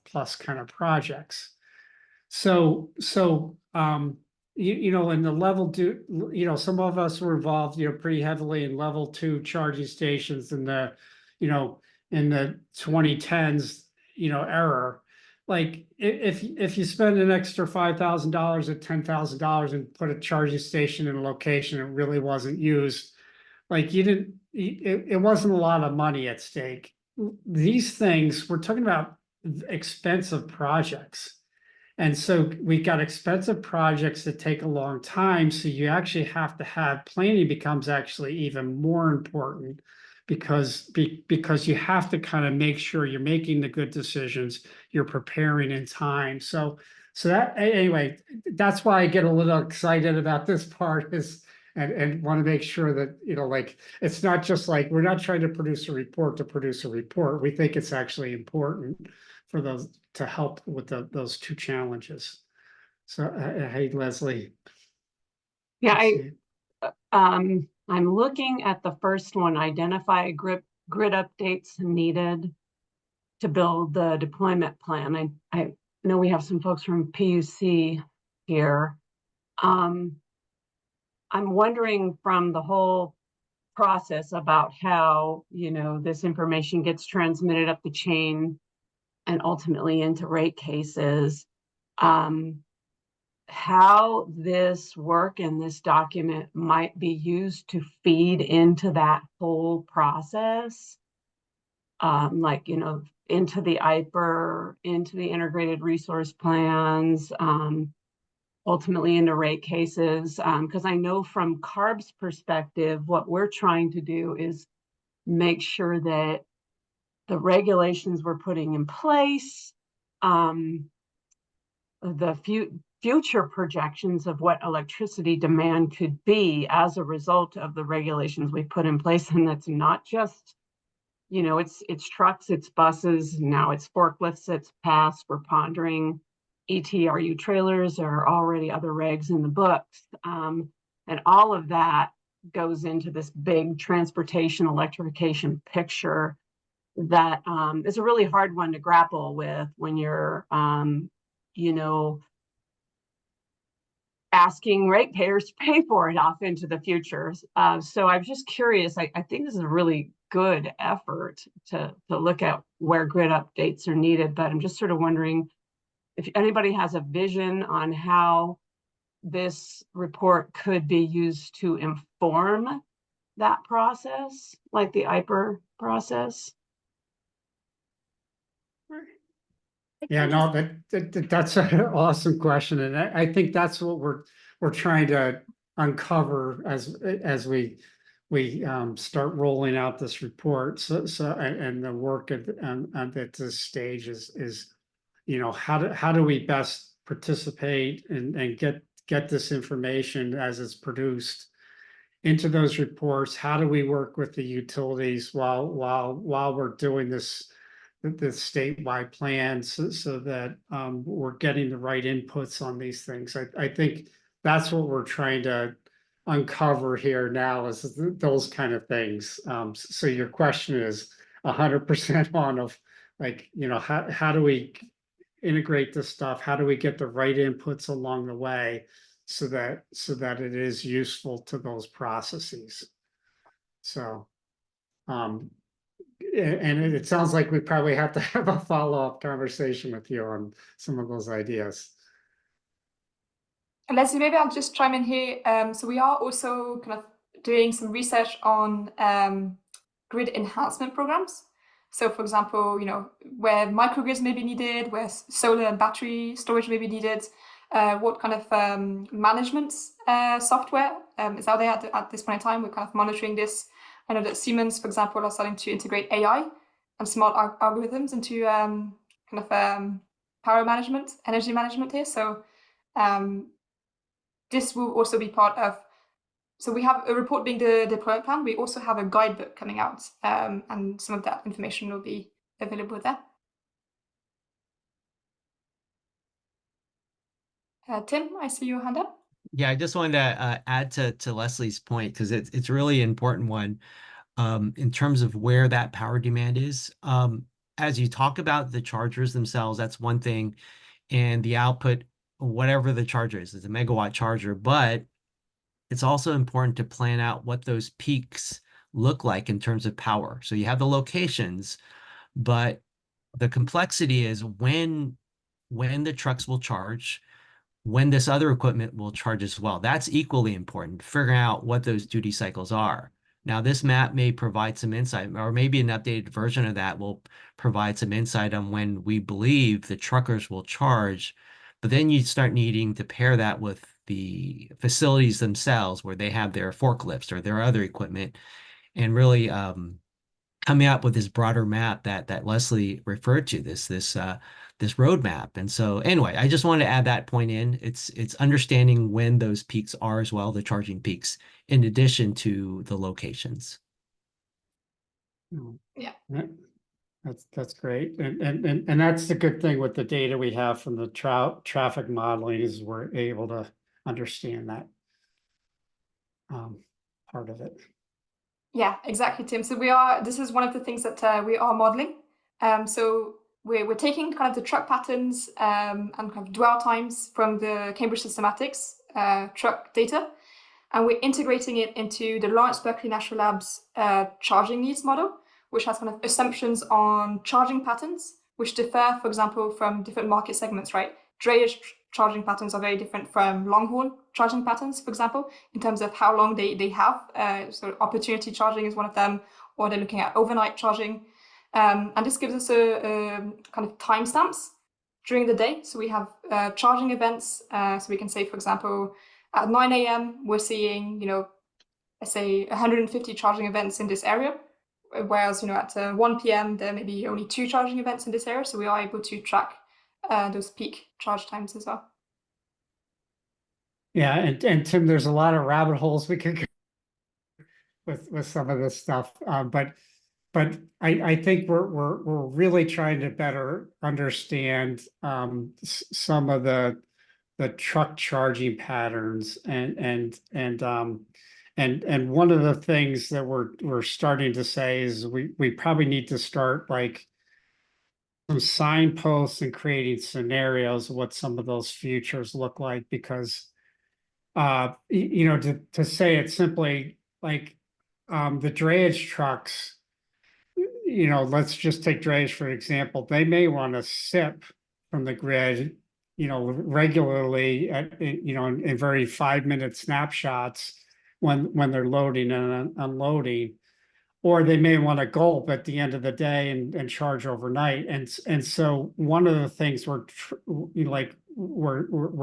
plus kind of projects. So you know, in the level two, you know, some of us were involved, you know, pretty heavily in level 2 charging stations in the, you know, in the 2010s, you know, era. Like if you spend an extra $5,000 or $10,000 and put a charging station in a location that really wasn't used, like it wasn't a lot of money at stake. These things, we're talking about expensive projects. And so we've got expensive projects that take a long time. So you actually have to have planning becomes actually even more important, because you have to kind of make sure you're making the good decisions, you're preparing in time. So that anyway, that's why I get a little excited about this part and want to make sure that, you know, like, it's not just like, we're not trying to produce a report to produce a report. We think it's actually important for those to help with those two challenges. So, hey, Leslie. Yeah, I'm looking at the first one, identify grid updates needed to build the deployment plan. I know we have some folks from PUC here. I'm wondering from the whole process about how, you know, this information gets transmitted up the chain and ultimately into rate cases, how this work in this document might be used to feed into that whole process. Like, you know, into the IPER, into the integrated resource plans, ultimately into rate cases. Because I know from CARB's perspective, what we're trying to do is make sure that the regulations we're putting in place, the future projections of what electricity demand could be as a result of the regulations we put in place. And that's not just, you know, it's trucks, it's buses, now it's forklifts, it's PASS, we're pondering ETRU trailers, are already other regs in the books. And all of that goes into this big transportation electrification picture that is a really hard one to grapple with when you're, you know, asking ratepayers to pay for it off into the future. So I'm just curious, I think this is a really good effort to look at where grid updates are needed, but I'm just sort of wondering if anybody has a vision on how this report could be used to inform that process, like the IPER process. Yeah, no, that's an awesome question, and I think that's what we're trying to uncover as we start rolling out this report. So and the work at this stage is, you know, how do we best participate and get this information as it's produced into those reports? How do we work with the utilities while we're doing this statewide plan, so that we're getting the right inputs on these things? I think that's what we're trying to uncover here now, is those kind of things. So your question is 100% on of, like, you know, how do we integrate this stuff? How do we get the right inputs along the way so that it is useful to those processes? So, and it sounds like we probably have to have a follow-up conversation with you on some of those ideas. Leslie, maybe I'll just chime in here. So we are also kind of doing some research on grid enhancement programs. So for example, where microgrids may be needed, where solar and battery storage may be needed, what kind of management software is out there at this point in time. We're kind of monitoring this. I know that Siemens, for example, are starting to integrate AI and smart algorithms into power management, energy management here. So this will also be part of. So we have a report being the deployment plan. We also have a guidebook coming out, and some of that information will be available there. Tim, I see your hand up. Yeah, I just wanted to add to Leslie's point, because it's really an important one in terms of where that power demand is. As you talk about the chargers themselves, that's one thing, and the output, whatever the charger is a megawatt charger, but it's also important to plan out what those peaks look like in terms of power. So you have the locations, but the complexity is when the trucks will charge, when this other equipment will charge as well. That's equally important, figuring out what those duty cycles are. Now, this map may provide some insight, or maybe an updated version of that will provide some insight on when we believe the truckers will charge. But then you start needing to pair that with the facilities themselves, where they have their forklifts or their other equipment, and really coming up with this broader map that Leslie referred to, this roadmap. And so anyway, I just wanted to add that point in. It's understanding when those peaks are as well, the charging peaks, in addition to the locations. Yeah. That's great. And that's the good thing with the data we have from the traffic modeling, is we're able to understand that part of it. Yeah, exactly, Tim. So this is one of the things that we are modeling. So we're taking kind of the truck patterns and kind of dwell times from the Cambridge Systematics truck data, and we're integrating it into the Lawrence Berkeley National Labs charging needs model, which has kind of assumptions on charging patterns, which differ, for example, from different market segments, right? Drayage charging patterns are very different from long haul charging patterns, for example, in terms of how long they have. So opportunity charging is one of them, or they're looking at overnight charging. And this gives us a kind of timestamps during the day. So we have charging events. So we can say, for example, at 9 a.m., we're seeing, let's say 150 charging events in this area. Whereas, at 1 p.m., there may be only 2 charging events in this area. So we are able to track those peak charge times as well. Yeah, and Tim, there's a lot of rabbit holes we could go with some of this stuff. But I think we're really trying to better understand some of the truck charging patterns, and one of the things that we're starting to say is we probably need to start like some signposts and creating scenarios of what some of those futures look like, because to say it simply, like the drayage trucks, let's just take drayage for example. They may want to sip from the grid, regularly in very 5-minute snapshots when they're loading and unloading, or they may want to gulp at the end of the day and charge overnight. And so one of the things we're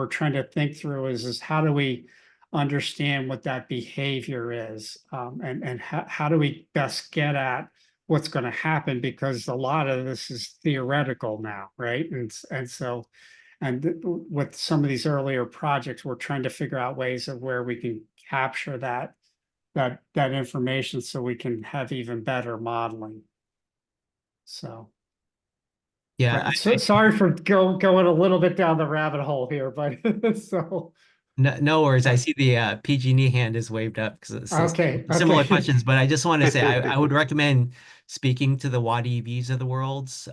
trying to think through is how do we understand what that behavior is, and how do we best get at what's going to happen, because a lot of this is theoretical now, right? And so with some of these earlier projects, we're trying to figure out ways of where we can capture that information so we can have even better modeling. So Yeah, sorry for going a little bit down the rabbit hole here, but so no worries. I see the PG&E hand is waved up because okay, similar questions, but I just want to say I would recommend speaking to the Watt EVs of the world's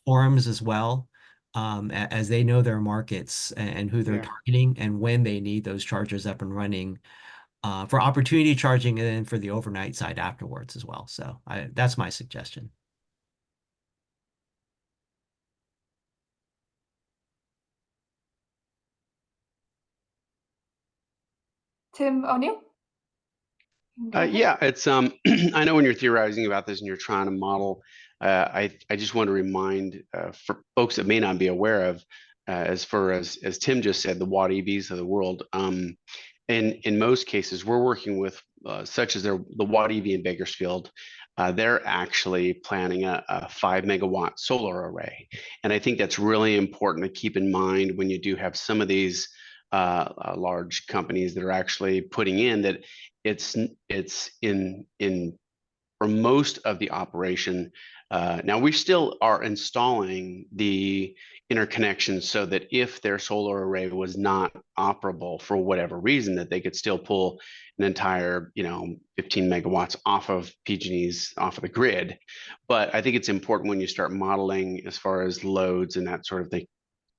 forums as well, as they know their markets and who they're targeting and when they need those chargers up and running for opportunity charging, and then for the overnight side afterwards as well. So that's my suggestion. Tim O'Neill? Go ahead. Yeah, it's I know when you're theorizing about this and you're trying to model, I just want to remind for folks that may not be aware of, as far as Tim just said, the Watt EVs of the world. In most cases, we're working with such as the Watt EV in Bakersfield. They're actually planning a 5 megawatt solar array, and I think that's really important to keep in mind when you do have some of these large companies that are actually putting in that it's in for most of the operation. Now we still are installing the interconnections so that if their solar array was not operable for whatever reason, that they could still pull an entire 15 megawatts off of PG&E's off of the grid. But I think it's important when you start modeling as far as loads and that sort of thing,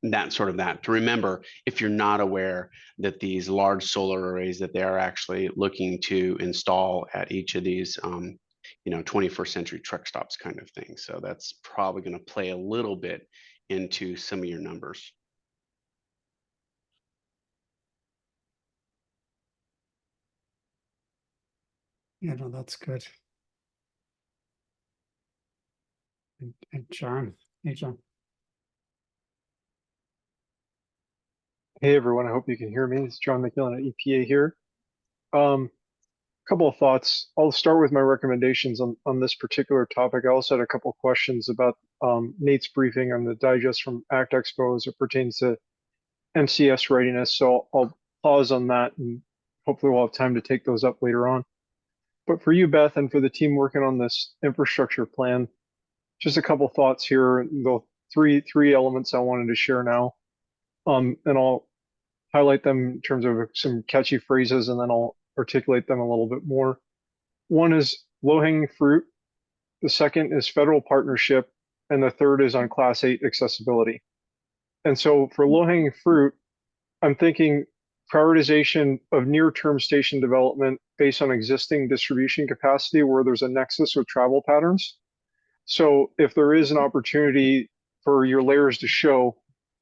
to remember, if you're not aware, that these large solar arrays that they are actually looking to install at each of these 21st century truck stops kind of thing. So that's probably going to play a little bit into some of your numbers. Yeah, no, that's good. And John, hey, John. Hey everyone, I hope you can hear me. It's John McMillan at EPA here. Couple of thoughts. I'll start with my recommendations on this particular topic. I also had a couple of questions about Nate's briefing on the digest from ACT Expo as it pertains to MCS readiness. So I'll pause on that and hopefully we'll have time to take those up later on. But for you, Beth, and for the team working on this infrastructure plan, just a couple thoughts here. The three elements I wanted to share now. And I'll highlight them in terms of some catchy phrases, and then I'll articulate them a little bit more. One is low-hanging fruit. The second is federal partnership. And the third is on Class 8 accessibility. And so for low-hanging fruit, I'm thinking prioritization of near-term station development based on existing distribution capacity where there's a nexus with travel patterns. So if there is an opportunity for your layers to show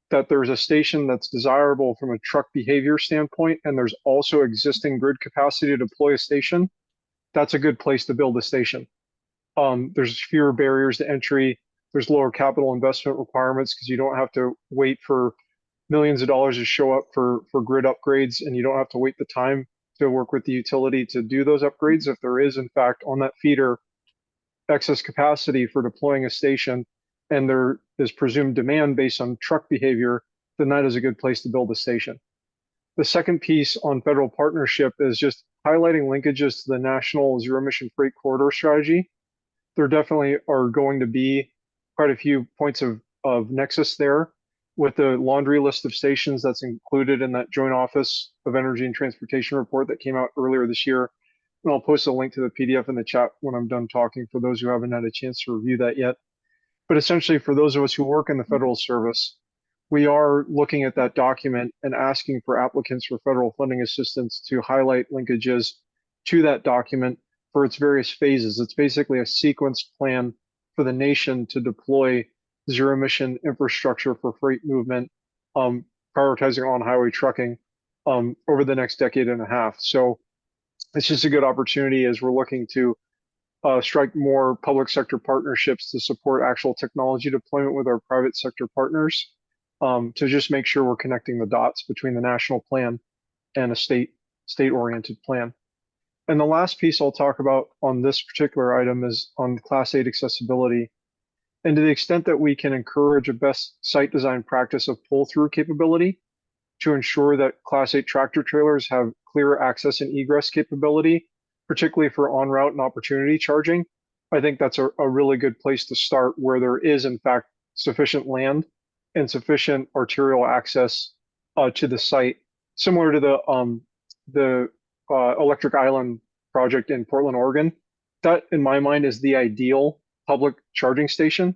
that there's a station that's desirable from a truck behavior standpoint, and there's also existing grid capacity to deploy a station, that's a good place to build a station. There's fewer barriers to entry. There's lower capital investment requirements because you don't have to wait for millions of dollars to show up for grid upgrades, and you don't have to wait the time to work with the utility to do those upgrades. If there is, in fact, on that feeder excess capacity for deploying a station, and there is presumed demand based on truck behavior, then that is a good place to build a station. The second piece on federal partnership is just highlighting linkages to the national zero emission freight corridor strategy. There definitely are going to be quite a few points of nexus there with the laundry list of stations that's included in that Joint Office of Energy and Transportation report that came out earlier this year. And I'll post a link to the PDF in the chat when I'm done talking for those who haven't had a chance to review that yet. But essentially, for those of us who work in the federal service, we are looking at that document and asking for applicants for federal funding assistance to highlight linkages to that document for its various phases. It's basically a sequenced plan for the nation to deploy zero emission infrastructure for freight movement, prioritizing on-highway trucking over the next decade and a half. So it's just a good opportunity as we're looking to strike more public sector partnerships to support actual technology deployment with our private sector partners, to just make sure we're connecting the dots between the national plan and a state-oriented plan. And the last piece I'll talk about on this particular item is on Class 8 accessibility. And to the extent that we can encourage a best site design practice of pull-through capability to ensure that Class 8 tractor trailers have clear access and egress capability, particularly for on-route and opportunity charging, I think that's a really good place to start where there is, in fact, sufficient land and sufficient arterial access to the site, similar to the Electric Island project in Portland, Oregon. That, in my mind, is the ideal public charging station,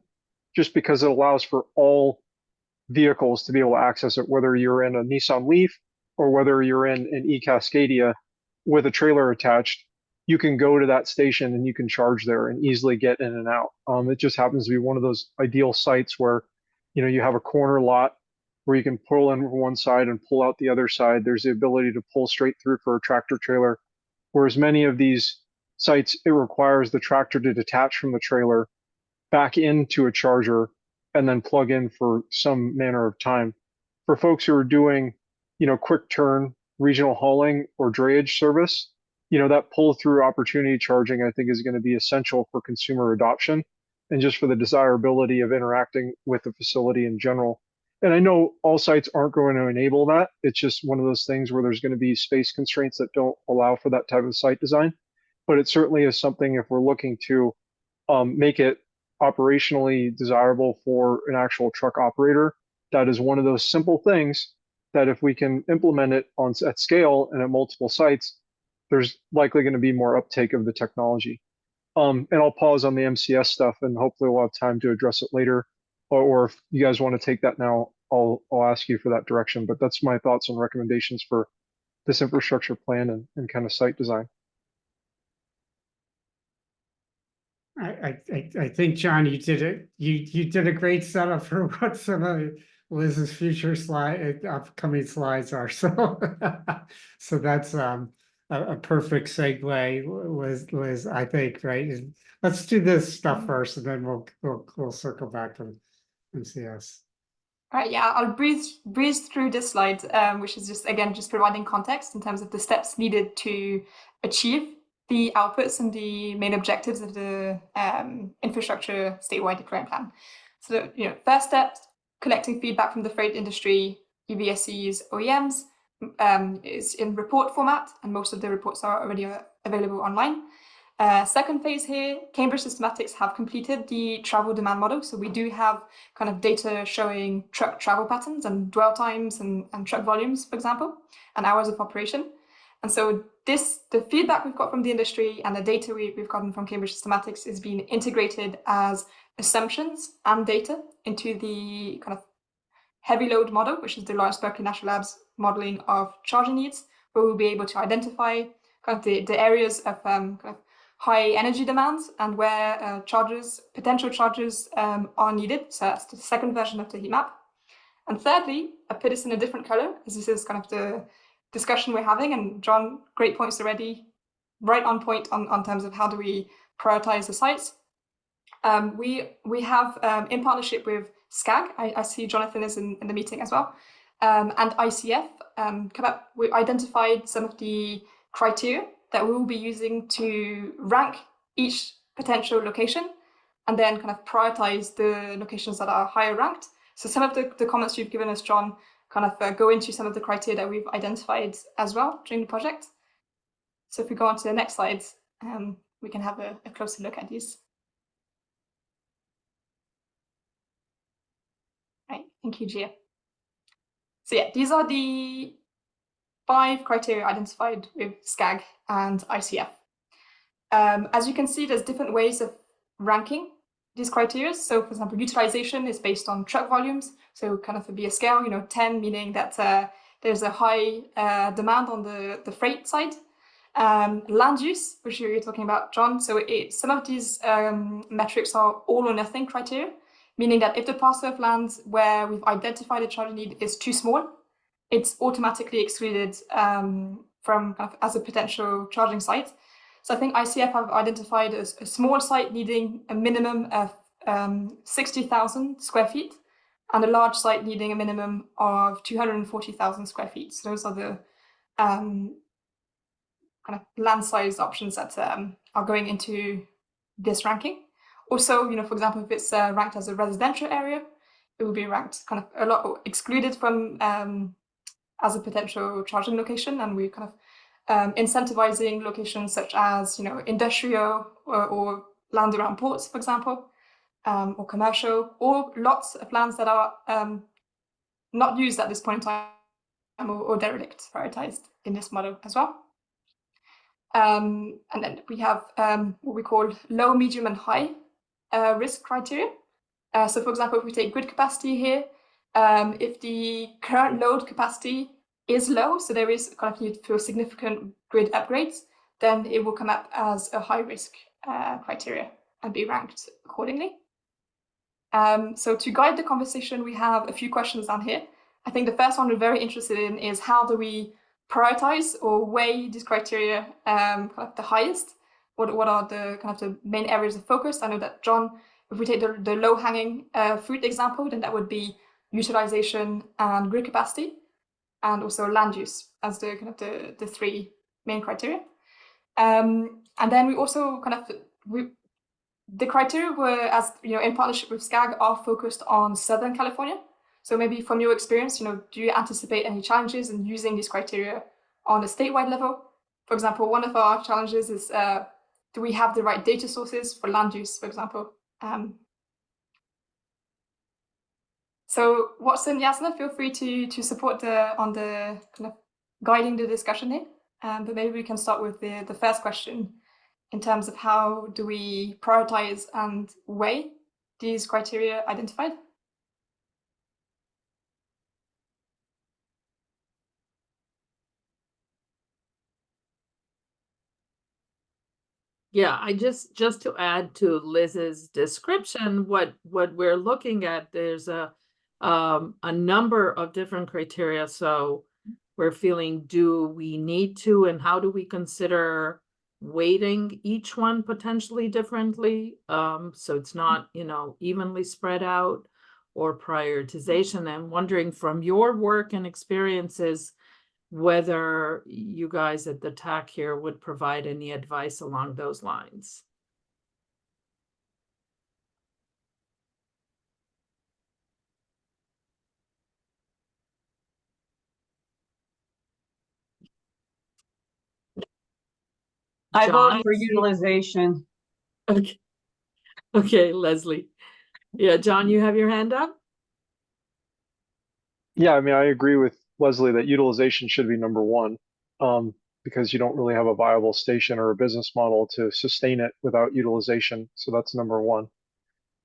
just because it allows for all vehicles to be able to access it, whether you're in a Nissan Leaf or whether you're in an e-Cascadia with a trailer attached. You can go to that station and you can charge there and easily get in and out. It just happens to be one of those ideal sites where, you know, you have a corner lot where you can pull in one side and pull out the other side. There's the ability to pull straight through for a tractor trailer, whereas many of these sites, it requires the tractor to detach from the trailer back into a charger and then plug in for some manner of time. For folks who are doing, quick turn regional hauling or drayage service, that pull through opportunity charging, I think, is going to be essential for consumer adoption and just for the desirability of interacting with the facility in general. And I know all sites aren't going to enable that. It's just one of those things where there's going to be space constraints that don't allow for that type of site design. But it certainly is something, if we're looking to make it operationally desirable for an actual truck operator, that is one of those simple things that if we can implement it at scale and at multiple sites, there's likely going to be more uptake of the technology. And I'll pause on the MCS stuff, and hopefully we'll have time to address it later. Or if you guys want to take that now, I'll ask you for that direction. But that's my thoughts and recommendations for this infrastructure plan and kind of site design. I think, John, you did it. You did a great setup for what some of Liz's future upcoming slides are. So, so that's a perfect segue, Liz. I think, right? And let's do this stuff first, and then we'll circle back to MCS. All right, yeah, I'll breeze through this slide, which is just providing context in terms of the steps needed to achieve the outputs and the main objectives of the infrastructure statewide deployment plan. So, first step, collecting feedback from the freight industry, EVSEs, OEMs, is in report format, and most of the reports are already available online. Second phase here, Cambridge Systematics have completed the travel demand model. So we do have kind of data showing truck travel patterns and dwell times and truck volumes, for example, and hours of operation. And so the feedback we've got from the industry and the data we've gotten from Cambridge Systematics is being integrated as assumptions and data into the kind of heavy load model, which is the Lawrence Berkeley National Labs modeling of charging needs, where we'll be able to identify kind of the areas of kind of high energy demands and where potential chargers are needed. So that's the second version of the heat map. And thirdly, I put this in a different color, as this is kind of the discussion we're having. And John, great points already, right on point on terms of how do we prioritize the sites. We have, in partnership with SCAG, I see Jonathan is in the meeting as well, and ICF, we identified some of the criteria that we will be using to rank each potential location and then kind of prioritize the locations that are higher ranked. So some of the comments you've given us, John, kind of go into some of the criteria that we've identified as well during the project. So if we go on to the next slide, we can have a closer look at these. Right, thank you, Gia. So yeah, these are the 5 criteria identified with SCAG and ICF. As you can see, there's different ways of ranking these criteria. So for example, utilization is based on truck volumes. So kind of be a scale, 10 meaning that there's a high demand on the freight side. Land use, which you're talking about, John. So some of these metrics are all or nothing criteria, meaning that if the parcel of land where we've identified a charging need is too small, it's automatically excluded from kind of as a potential charging site. So I think ICF have identified a small site needing a minimum of 60,000 square feet and a large site needing a minimum of 240,000 square feet. So those are the kind of land size options that are going into this ranking. Also, for example, if it's ranked as a residential area, it will be ranked kind of a lot excluded from as a potential charging location, and we kind of incentivizing locations such as industrial or land around ports, for example, or commercial, or lots of lands that are not used at this point in time or derelict prioritized in this model as well. And then we have what we call low, medium, and high risk criteria. So for example, if we take grid capacity here, if the current load capacity is low, so there is kind of need for significant grid upgrades, then it will come up as a high risk criteria and be ranked accordingly. So to guide the conversation, we have a few questions down here. I think the first one we're very interested in is how do we prioritize or weigh these criteria kind of the highest? What are the kind of the main areas of focus? I know that John, if we take the low-hanging fruit example, then that would be utilization and grid capacity, and also land use as the kind of the three main criteria. And then we also kind of the criteria were, as you know, in partnership with SCAG, are focused on Southern California. So maybe from your experience, do you anticipate any challenges in using these criteria on a statewide level? For example, one of our challenges is, do we have the right data sources for land use, for example? So Watson, Yasna, feel free to support on the kind of guiding the discussion here. But maybe we can start with the first question in terms of how do we prioritize and weigh these criteria identified? Yeah, I just to add to Liz's description, what we're looking at, there's a number of different criteria. So we're feeling, do we need to, and how do we consider weighting each one potentially differently? So it's not, evenly spread out, or prioritization. I'm wondering from your work and experiences, whether you guys at the TAC here would provide any advice along those lines. I vote John? for utilization. Okay. Okay, Leslie. Yeah, John, you have your hand up? Yeah, I mean, I agree with Leslie that utilization should be number one, because you don't really have a viable station or a business model to sustain it without utilization. So that's number one.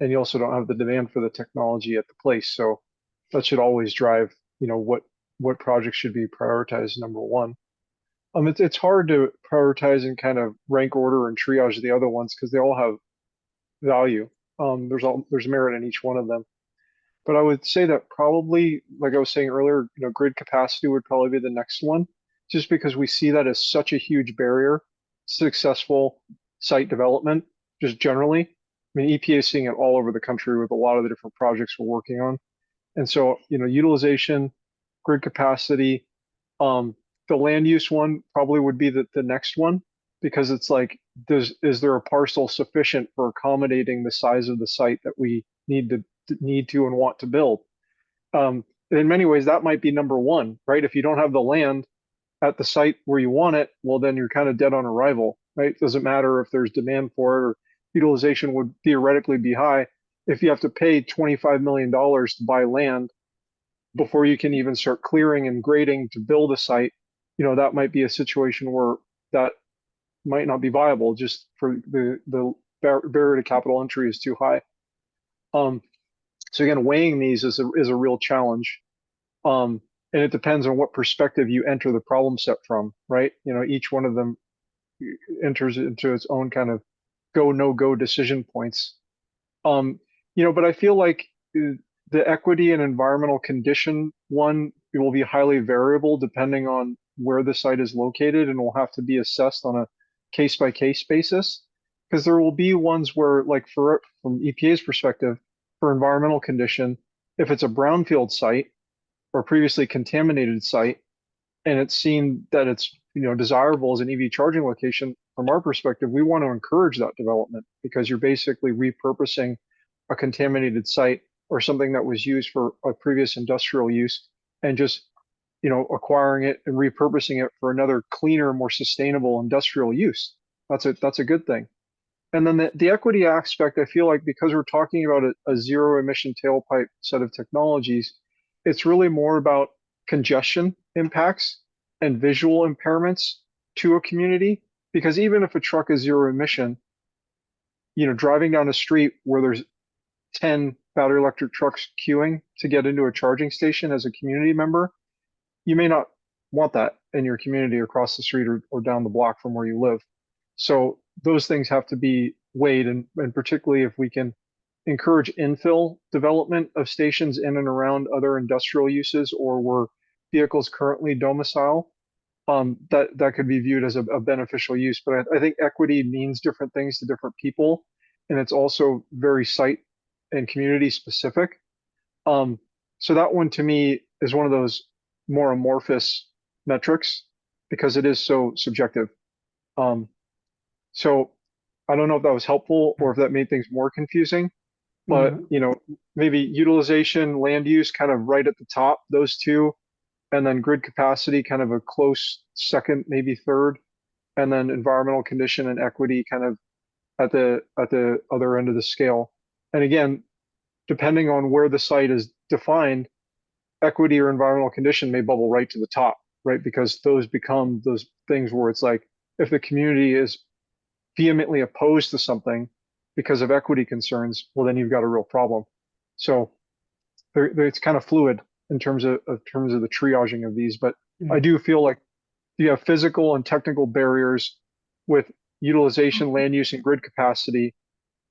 And you also don't have the demand for the technology at the place. So that should always drive, what projects should be prioritized number one. It's hard to prioritize and kind of rank order and triage the other ones because they all have value. There's merit in each one of them. But I would say that probably, like I was saying earlier, grid capacity would probably be the next one, just because we see that as such a huge barrier to successful site development, just generally. I mean, EPA is seeing it all over the country with a lot of the different projects we're working on. And so, utilization, grid capacity, the land use one probably would be the next one, because it's like, is there a parcel sufficient for accommodating the size of the site that we need to and want to build? In many ways, that might be number one, right? If you don't have the land at the site where you want it, well, then you're kind of dead on arrival, right? It doesn't matter if there's demand for it, or utilization would theoretically be high. If you have to pay $25 million to buy land before you can even start clearing and grading to build a site, that might be a situation where that might not be viable, just for the barrier to capital entry is too high. So again, weighing these is a real challenge. And it depends on what perspective you enter the problem set from, right? Each one of them enters into its own kind of go, no go decision points. But I feel like the equity and environmental condition one, it will be highly variable depending on where the site is located, and will have to be assessed on a case by case basis. Because there will be ones where, like from EPA's perspective, for environmental condition, if it's a brownfield site or previously contaminated site, and it's seen that it's desirable as an EV charging location, from our perspective, we want to encourage that development, because you're basically repurposing a contaminated site or something that was used for a previous industrial use, and just acquiring it and repurposing it for another cleaner, more sustainable industrial use. That's a good thing. And then the equity aspect, I feel like, because we're talking about a zero emission tailpipe set of technologies, it's really more about congestion impacts and visual impairments to a community. Because even if a truck is zero emission, driving down a street where there's 10 battery electric trucks queuing to get into a charging station as a community member, you may not want that in your community across the street or down the block from where you live. So those things have to be weighed, and particularly if we can encourage infill development of stations in and around other industrial uses or where vehicles currently domicile, that could be viewed as a beneficial use. But I think equity means different things to different people, and it's also very site and community specific. So that one to me is one of those more amorphous metrics because it is so subjective. So I don't know if that was helpful or if that made things more confusing, but maybe utilization, land use kind of right at the top, those two, and then grid capacity kind of a close second, maybe third, and then environmental condition and equity kind of at the other end of the scale. And again, depending on where the site is defined, equity or environmental condition may bubble right to the top, right? Because those become those things where it's like, if the community is vehemently opposed to something because of equity concerns, well, then you've got a real problem. So it's kind of fluid in terms of the triaging of these, but I do feel like you have physical and technical barriers with utilization, land use, and grid capacity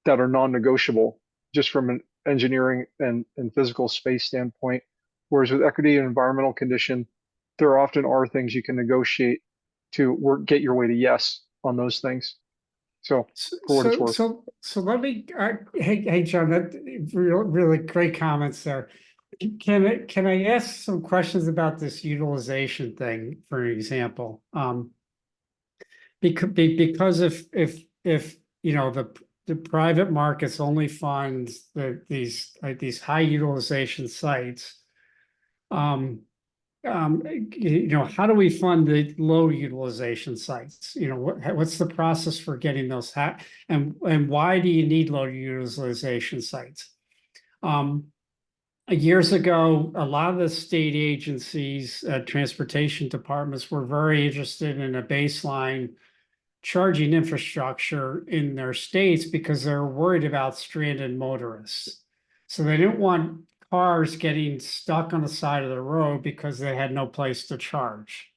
that are non-negotiable just from an engineering and physical space standpoint. Whereas with equity and environmental condition, there often are things you can negotiate to get your way to yes on those things. So for what it's worth. So let me, hey, John, that really great comments there. Can I ask some questions about this utilization thing, for example? Because if the private markets only fund these high utilization sites, how do we fund the low utilization sites? What's the process for getting those and why do you need low utilization sites? Years ago, a lot of the state agencies, transportation departments were very interested in a baseline charging infrastructure in their states because they're worried about stranded motorists. So they didn't want cars getting stuck on the side of the road because they had no place to charge.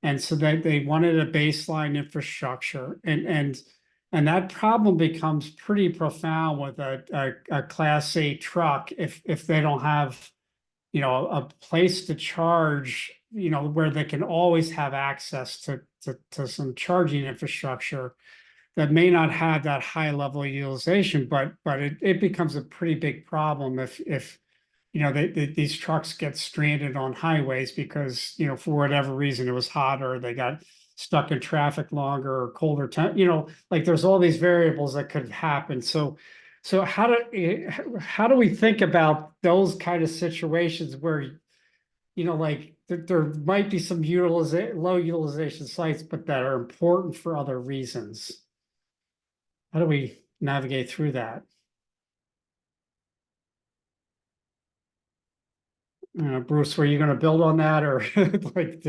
And so they wanted a baseline infrastructure. And that problem becomes pretty profound with a Class 8 truck if they don't have, a place to charge, where they can always have access to some charging infrastructure that may not have that high level of utilization, but it becomes a pretty big problem if these trucks get stranded on highways because, for whatever reason, it was hot or they got stuck in traffic longer or colder time, like there's all these variables that could happen. So how do we think about those kind of situations where, like there might be some low utilization sites, but that are important for other reasons? How do we navigate through that? Bruce, were you going to build on that or like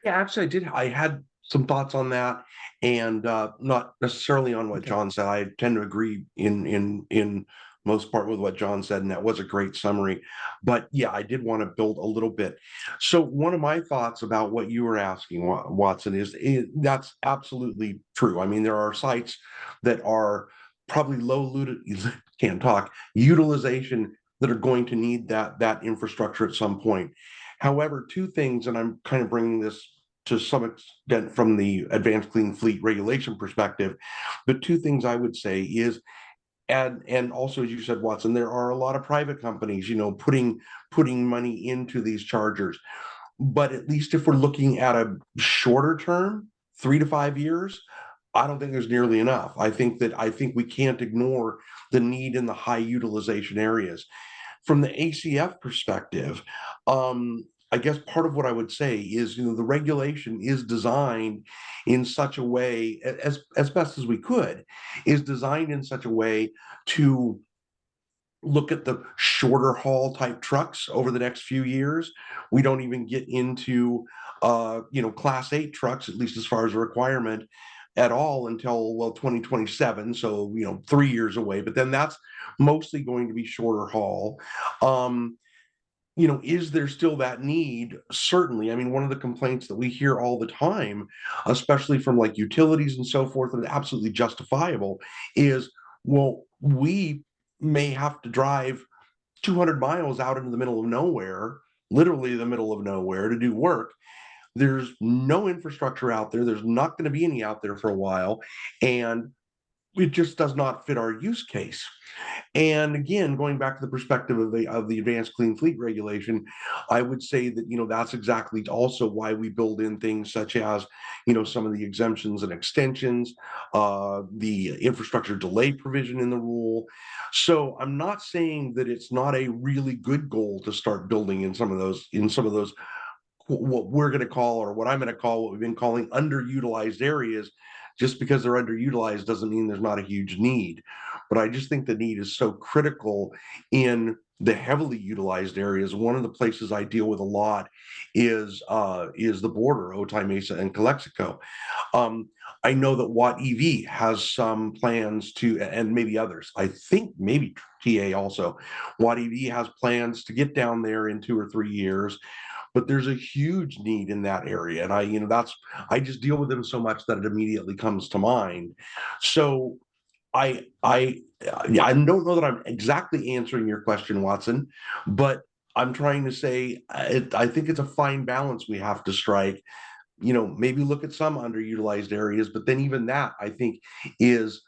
Yeah, actually, I did. I had some thoughts on that, and not necessarily on what John said. I tend to agree in most part with what John said, and that was a great summary. But yeah, I did want to build a little bit. So one of my thoughts about what you were asking, Watson, is that's absolutely true. I mean, there are sites that are probably utilization that are going to need that infrastructure at some point. However, two things, and I'm kind of bringing this to some extent from the advanced clean fleet regulation perspective, the two things I would say is, and also, as you said, Watson, there are a lot of private companies, putting money into these chargers. But at least if we're looking at a shorter term, 3 to 5 years, I don't think there's nearly enough. I think we can't ignore the need in the high utilization areas. From the ACF perspective, I guess part of what I would say is, the regulation is designed in such a way, as best as we could, is designed in such a way to look at the shorter haul type trucks over the next few years. We don't even get into, Class 8 trucks, at least as far as a requirement at all, until 2027. So 3 years away. But then that's mostly going to be shorter haul. Is there still that need? Certainly. I mean, one of the complaints that we hear all the time, especially from like utilities and so forth, and absolutely justifiable, is, well, we may have to drive 200 miles out into the middle of nowhere, literally the middle of nowhere, to do work. There's no infrastructure out there. There's not going to be any out there for a while. And it just does not fit our use case. And again, going back to the perspective of the advanced clean fleet regulation, I would say that, that's exactly also why we build in things such as, some of the exemptions and extensions, the infrastructure delay provision in the rule. So I'm not saying that it's not a really good goal to start building in some of those what we're going to call, or what I'm going to call, what we've been calling underutilized areas. Just because they're underutilized doesn't mean there's not a huge need. But I just think the need is so critical in the heavily utilized areas. One of the places I deal with a lot is the border, Otay Mesa and Calexico. I know that Watt EV has some plans to, and maybe others, I think maybe TA also, Watt EV has plans to get down there in 2 or 3 years. But there's a huge need in that area. And I just deal with them so much that it immediately comes to mind. So I don't know that I'm exactly answering your question, Watson, but I'm trying to say, I think it's a fine balance we have to strike. Maybe look at some underutilized areas, but then even that, I think, is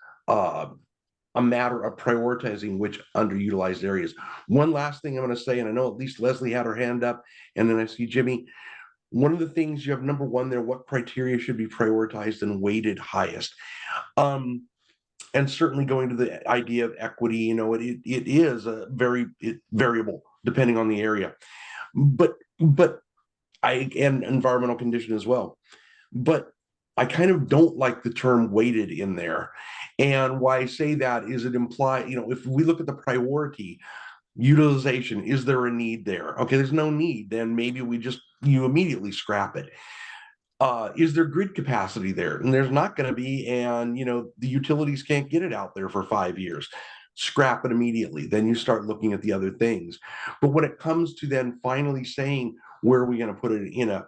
a matter of prioritizing which underutilized areas. One last thing I'm going to say, and I know at least Leslie had her hand up, and then I see Jimmy. One of the things you have, number one there, what criteria should be prioritized and weighted highest? And certainly going to the idea of equity, it is a very variable depending on the area, but and environmental condition as well. But I kind of don't like the term weighted in there. And why I say that is it implies, if we look at the priority, utilization, is there a need there? Okay, there's no need. Then maybe you immediately scrap it. Is there grid capacity there? And there's not going to be, and the utilities can't get it out there for 5 years. Scrap it immediately. Then you start looking at the other things. But when it comes to then finally saying, where are we going to put it in a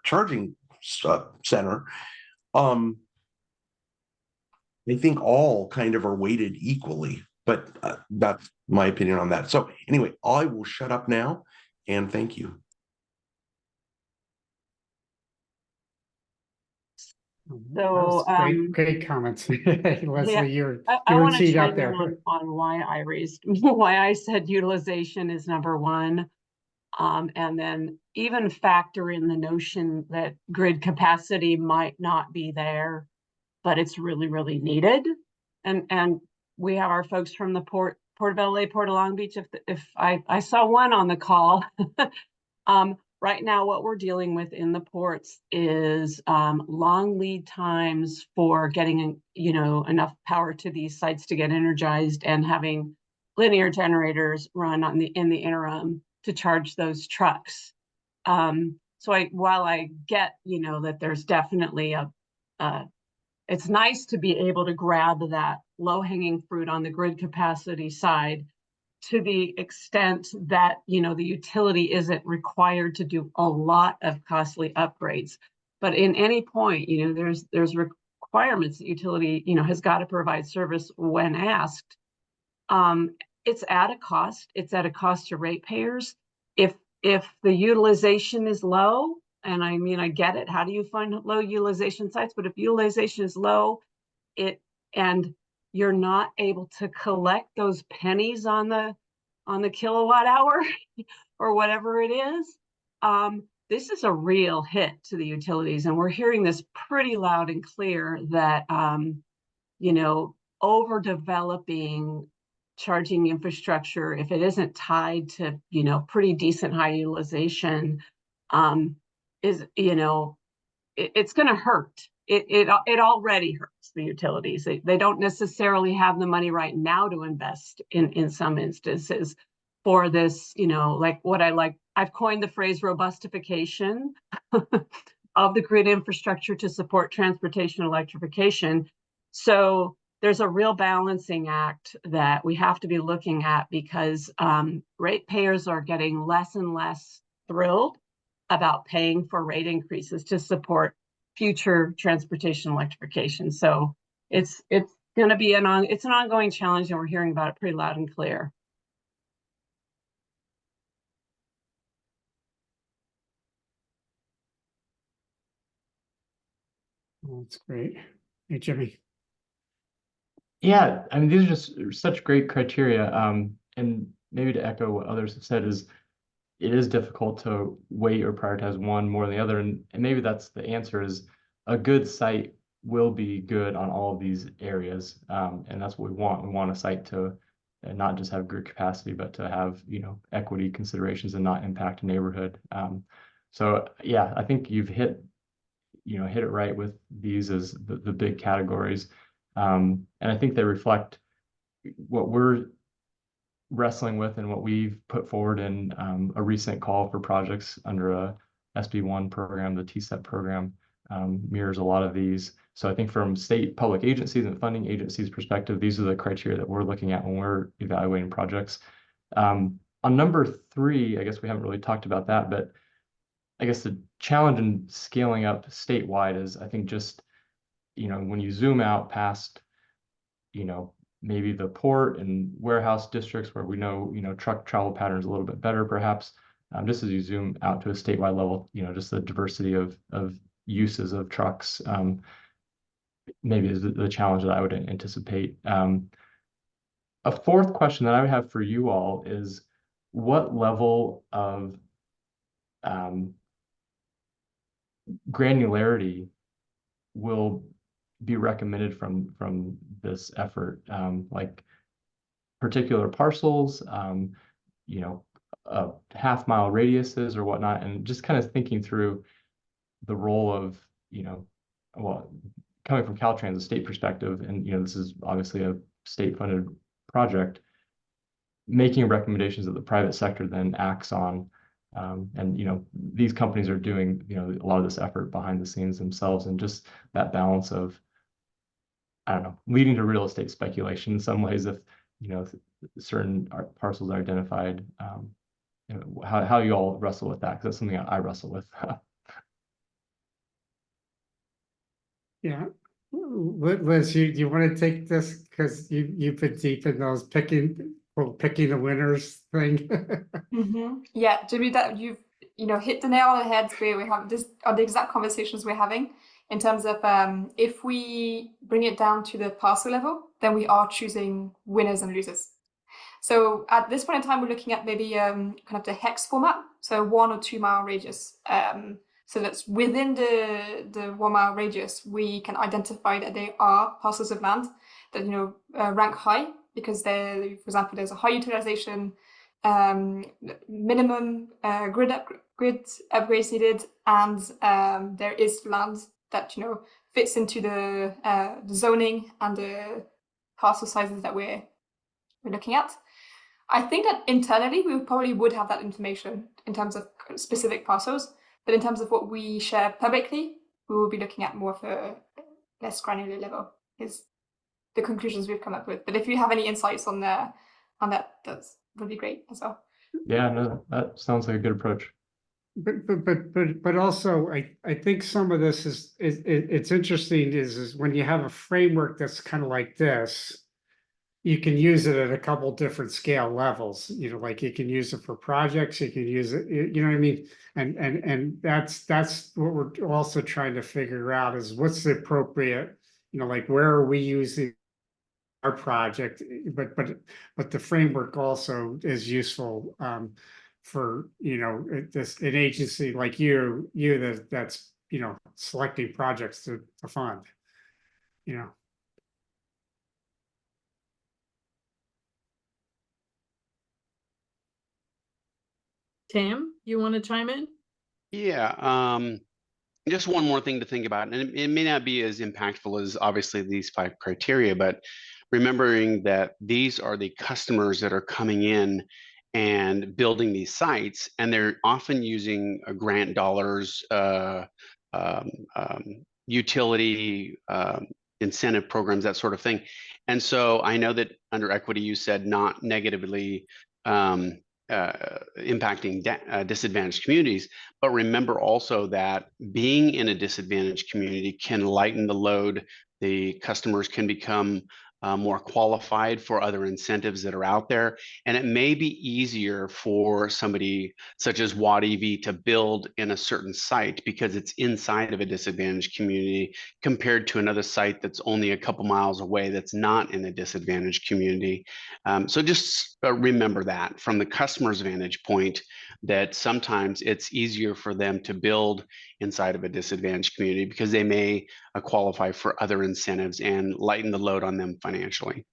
charging center? I think all kind of are weighted equally, but that's my opinion on that. So anyway, I will shut up now and thank you. So, great comments. Leslie, yeah, you're I want to teed up chime in there. on why I said utilization is number one. And then even factor in the notion that grid capacity might not be there, but it's really, really needed. And we have our folks from the Port of LA, Port of Long Beach. If I saw one on the call, right now what we're dealing with in the ports is long lead times for getting enough power to these sites to get energized, and having linear generators run in the interim to charge those trucks. So while I get that there's definitely it's nice to be able to grab that low-hanging fruit on the grid capacity side, to the extent that the utility isn't required to do a lot of costly upgrades. But in any point, there's requirements that utility has got to provide service when asked. It's at a cost. It's at a cost to ratepayers. If the utilization is low, and I get it. How do you find low utilization sites? But if utilization is low, and you're not able to collect those pennies on the kilowatt hour or whatever it is, this is a real hit to the utilities. And we're hearing this pretty loud and clear that overdeveloping charging infrastructure, if it isn't tied to pretty decent high utilization, is it's going to hurt. It already hurts the utilities. They don't necessarily have the money right now to invest in some instances for this, I've coined the phrase robustification of the grid infrastructure to support transportation electrification. So there's a real balancing act that we have to be looking at, because ratepayers are getting less and less thrilled about paying for rate increases to support future transportation electrification. So it's going to be it's an ongoing challenge, and we're hearing about it pretty loud and clear. Oh, that's great. Hey, Jimmy. Yeah, I mean, these are just such great criteria. And maybe to echo what others have said is it is difficult to weight or prioritize one more than the other. And maybe that's the answer is a good site will be good on all of these areas. And that's what we want. We want a site to not just have good capacity, but to have, equity considerations and not impact a neighborhood. So yeah, I think you've hit it right with these as the big categories. And I think they reflect what we're wrestling with and what we've put forward in a recent call for projects under a SB1 program. The TSEP program mirrors a lot of these. So I think from state public agencies and funding agencies perspective, these are the criteria that we're looking at when we're evaluating projects. On number 3, I guess we haven't really talked about that, but I guess the challenge in scaling up statewide is, I think, just, when you zoom out past, maybe the port and warehouse districts where we know, truck travel patterns a little bit better, perhaps, just as you zoom out to a statewide level, just the diversity of uses of trucks, maybe is the challenge that I would anticipate. A fourth question that I would have for you all is, what level of granularity will be recommended from this effort, like particular parcels, half-mile radiuses or whatnot, and just kind of thinking through the role of, well, coming from Caltrans, a state perspective, and this is obviously a state-funded project, making recommendations that the private sector then acts on. And these companies are doing a lot of this effort behind the scenes themselves, and just that balance of, I don't know, leading to real estate speculation in some ways if certain parcels are identified. How you all wrestle with that, because that's something I wrestle with. Yeah. Liz, you want to take this because you've been deep in those picking the winners thing. Yeah, Jimmy, that you've hit the nail on the head. We have this are the exact conversations we're having in terms of if we bring it down to the parcel level, then we are choosing winners and losers. So at this point in time, we're looking at maybe kind of the hex format, so 1 or 2 mile radius. So that's within the 1 mile radius, we can identify that there are parcels of land that rank high because for example, there's a high utilization, minimum grid upgrades needed, and there is land that fits into the zoning and the parcel sizes that we're looking at. I think that internally we probably would have that information in terms of specific parcels, but in terms of what we share publicly, we will be looking at more of a less granular level is the conclusions we've come up with. But if you have any insights on that, that would be great as well. Yeah, no, that sounds like a good approach. But also I think some of this is it's interesting is when you have a framework that's kind of like this, you can use it at a couple different scale levels, like you can use it for projects, you can use it, you know what I mean? And that's what we're also trying to figure out is what's the appropriate, like where are we using our project, but the framework also is useful for, an agency like you that's, selecting projects to fund, Tim, you want to chime in? Yeah, just one more thing to think about, and it may not be as impactful as obviously these 5 criteria, but remembering that these are the customers that are coming in and building these sites, and they're often using grant dollars, utility incentive programs, that sort of thing. And so I know that under equity, you said not negatively impacting disadvantaged communities, but remember also that being in a disadvantaged community can lighten the load the customers can become more qualified for other incentives that are out there. And it may be easier for somebody such as Watt EV to build in a certain site because it's inside of a disadvantaged community compared to another site that's only a couple miles away that's not in a disadvantaged community. So just remember that from the customer's vantage point, that sometimes it's easier for them to build inside of a disadvantaged community because they may qualify for other incentives and lighten the load on them financially.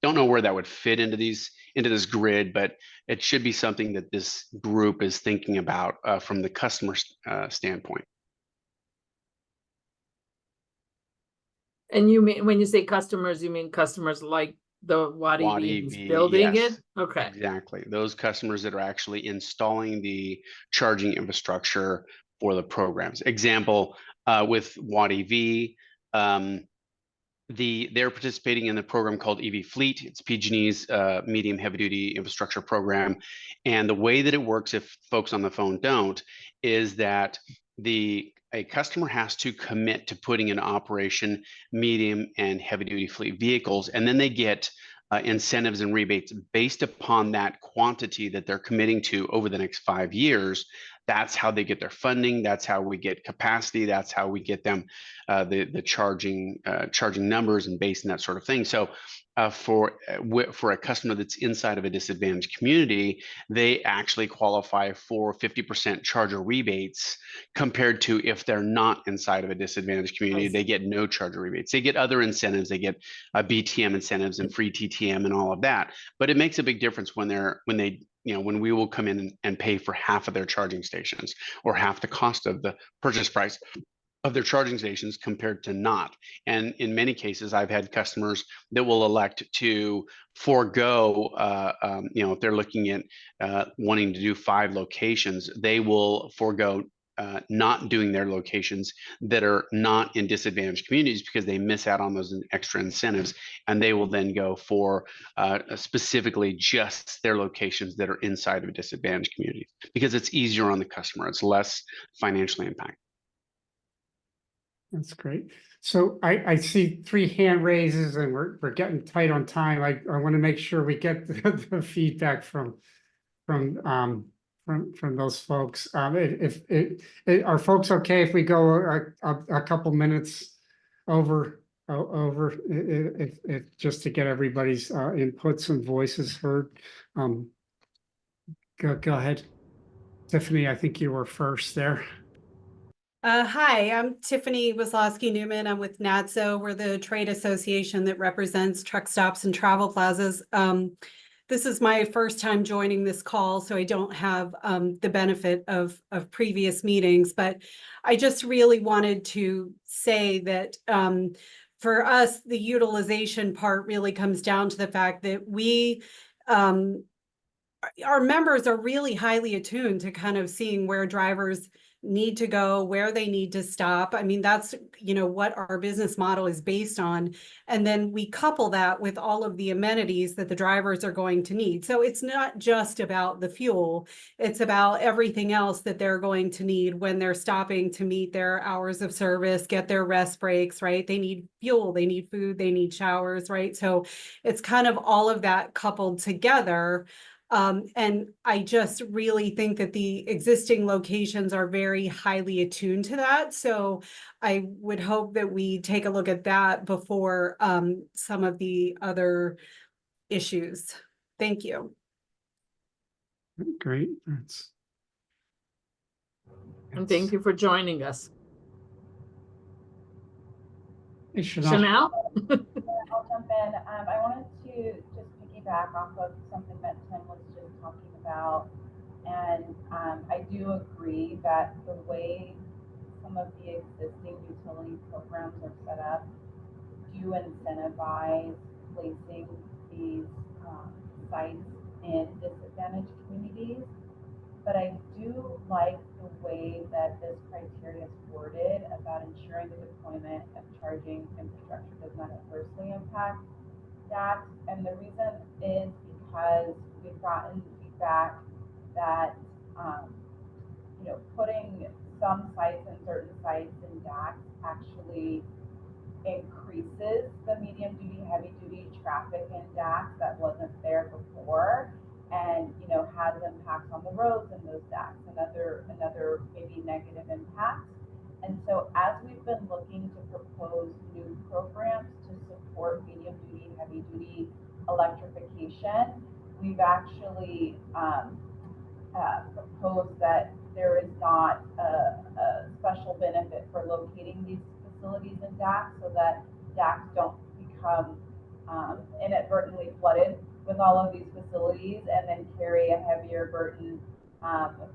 Don't know where that would fit into this grid, but it should be something that this group is thinking about from the customer standpoint. And you mean, when you say customers, you mean customers like the Watt Watt EV EV, building yes, it? Okay. exactly. Those customers that are actually installing the charging infrastructure for the programs. Example, with Watt EV, they're participating in the program called EV Fleet. It's PG&E's medium heavy duty infrastructure program. And the way that it works, if folks on the phone don't, is that a customer has to commit to putting in operation medium and heavy duty fleet vehicles, and then they get incentives and rebates based upon that quantity that they're committing to over the next 5 years. That's how they get their funding. That's how we get capacity. That's how we get them the charging numbers and base and that sort of thing. So for a customer that's inside of a disadvantaged community, they actually qualify for 50% charger rebates compared to if they're not inside of a disadvantaged community. They get no charger rebates. They get other incentives. They get BTM incentives and free TTM and all of that. But it makes a big difference when we will come in and pay for half of their charging stations or half the cost of the purchase price of their charging stations compared to not. And in many cases, I've had customers that will elect to forego, if they're looking at wanting to do 5 locations, they will forego not doing their locations that are not in disadvantaged communities because they miss out on those extra incentives, and they will then go for specifically just their locations that are inside of a disadvantaged community because it's easier on the customer. It's less financially impactful. That's great. So I see 3 hand raises and we're getting tight on time. I want to make sure we get the feedback from those folks. Are folks okay if we go a couple minutes over if just to get everybody's inputs and voices heard? Go ahead, Tiffany. I think you were first there. Hi, I'm Tiffany Wisłowski Newman. I'm with NATSO. We're the trade association that represents truck stops and travel plazas. This is my first time joining this call, so I don't have the benefit of previous meetings, but I just really wanted to say that for us, the utilization part really comes down to the fact that our members are really highly attuned to kind of seeing where drivers need to go, where they need to stop. I mean, that's, what our business model is based on. And then we couple that with all of the amenities that the drivers are going to need. So it's not just about the fuel, it's about everything else that they're going to need when they're stopping to meet their hours of service, get their rest breaks, right? They need fuel, they need food, they need showers, right? So it's kind of all of that coupled together. And I just really think that the existing locations are very highly attuned to that. So I would hope that we take a look at that before some of the other issues. Thank you. Great. And thank you for joining us. Hey, Chanel? I'll jump in. I wanted to just piggyback off of something that Tim was just talking about. And I do agree that the way some of the existing utility programs are set up do incentivize placing these sites in disadvantaged communities. But I do like the way that this criteria is worded about ensuring the deployment of charging infrastructure does not adversely impact that. And the reason is because we've gotten feedback that putting some sites and certain sites in DACs actually increases the medium duty, heavy duty traffic in DACs that wasn't there before, and has impacts on the roads in those DACs, another maybe negative impact. And so as we've been looking to propose new programs to support medium duty, heavy duty electrification, we've actually proposed that there is not a special benefit for locating these facilities in DACs, so that DACs don't become inadvertently flooded with all of these facilities and then carry a heavier burden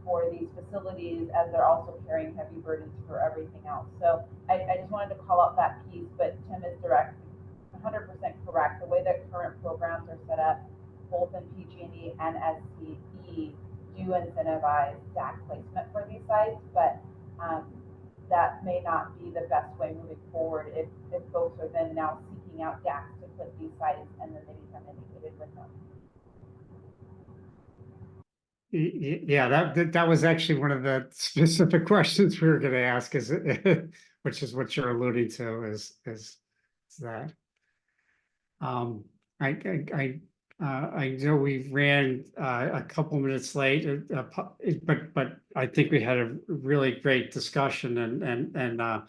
for these facilities, as they're also carrying heavy burdens for everything else. So I just wanted to call out that piece, but Tim is 100% correct. The way that current programs are set up, both in PG&E and SCE, do incentivize DAC placement for these sites, but that may not be the best way moving forward if folks are then now seeking out DACs to put these sites and then they become indicated with them. Yeah, that was actually one of the specific questions we were going to ask, is which is what you're alluding to, is that. I know we ran a couple minutes late, but I think we had a really great discussion, and it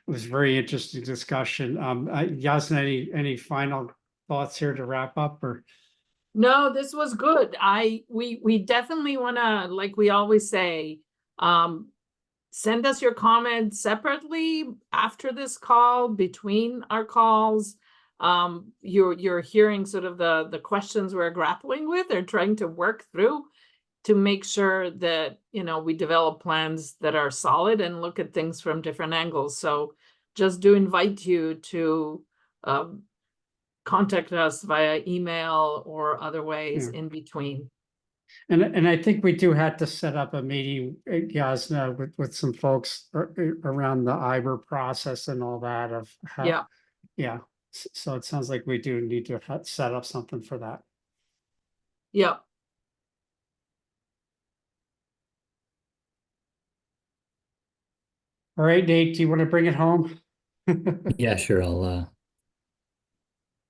was a very interesting discussion. Yasna, any final thoughts here to wrap up, or? No, this was good. We definitely want to, like we always say, send us your comments separately after this call, between our calls. You're hearing sort of the questions we're grappling with or trying to work through to make sure that we develop plans that are solid and look at things from different angles. So just do invite you to contact us via email or other ways in between. And I think we do have to set up a meeting, Yasna, with some folks around the IBER process and all that of how. Yeah. So it sounds like we do need to set up something for that. Yeah. All right, Nate, do you want to bring it home? Yeah, sure. I'll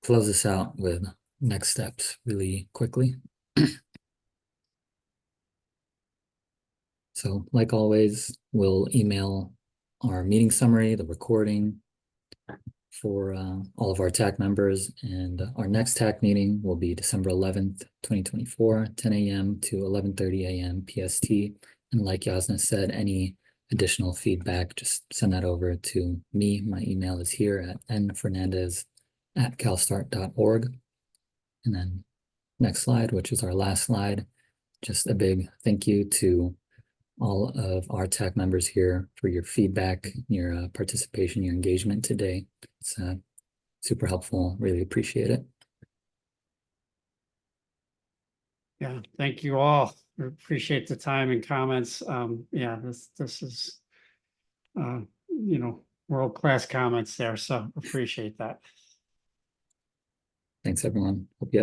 close this out with next steps really quickly. So like always, we'll email our meeting summary, the recording for all of our TAC members, and our next TAC meeting will be December 11th, 2024, 10 a.m. to 11:30 a.m. PST. And like Yasna said, any additional feedback, just send that over to me. My email is here at nfernandez@calstart.org. And then next slide, which is our last slide, just a big thank you to all of our TAC members here for your feedback, your participation, your engagement today. It's super helpful. Really appreciate it. Yeah, thank you all. We appreciate the time and comments. Yeah, this is world-class comments there, so appreciate that. Thanks, everyone. Hope you have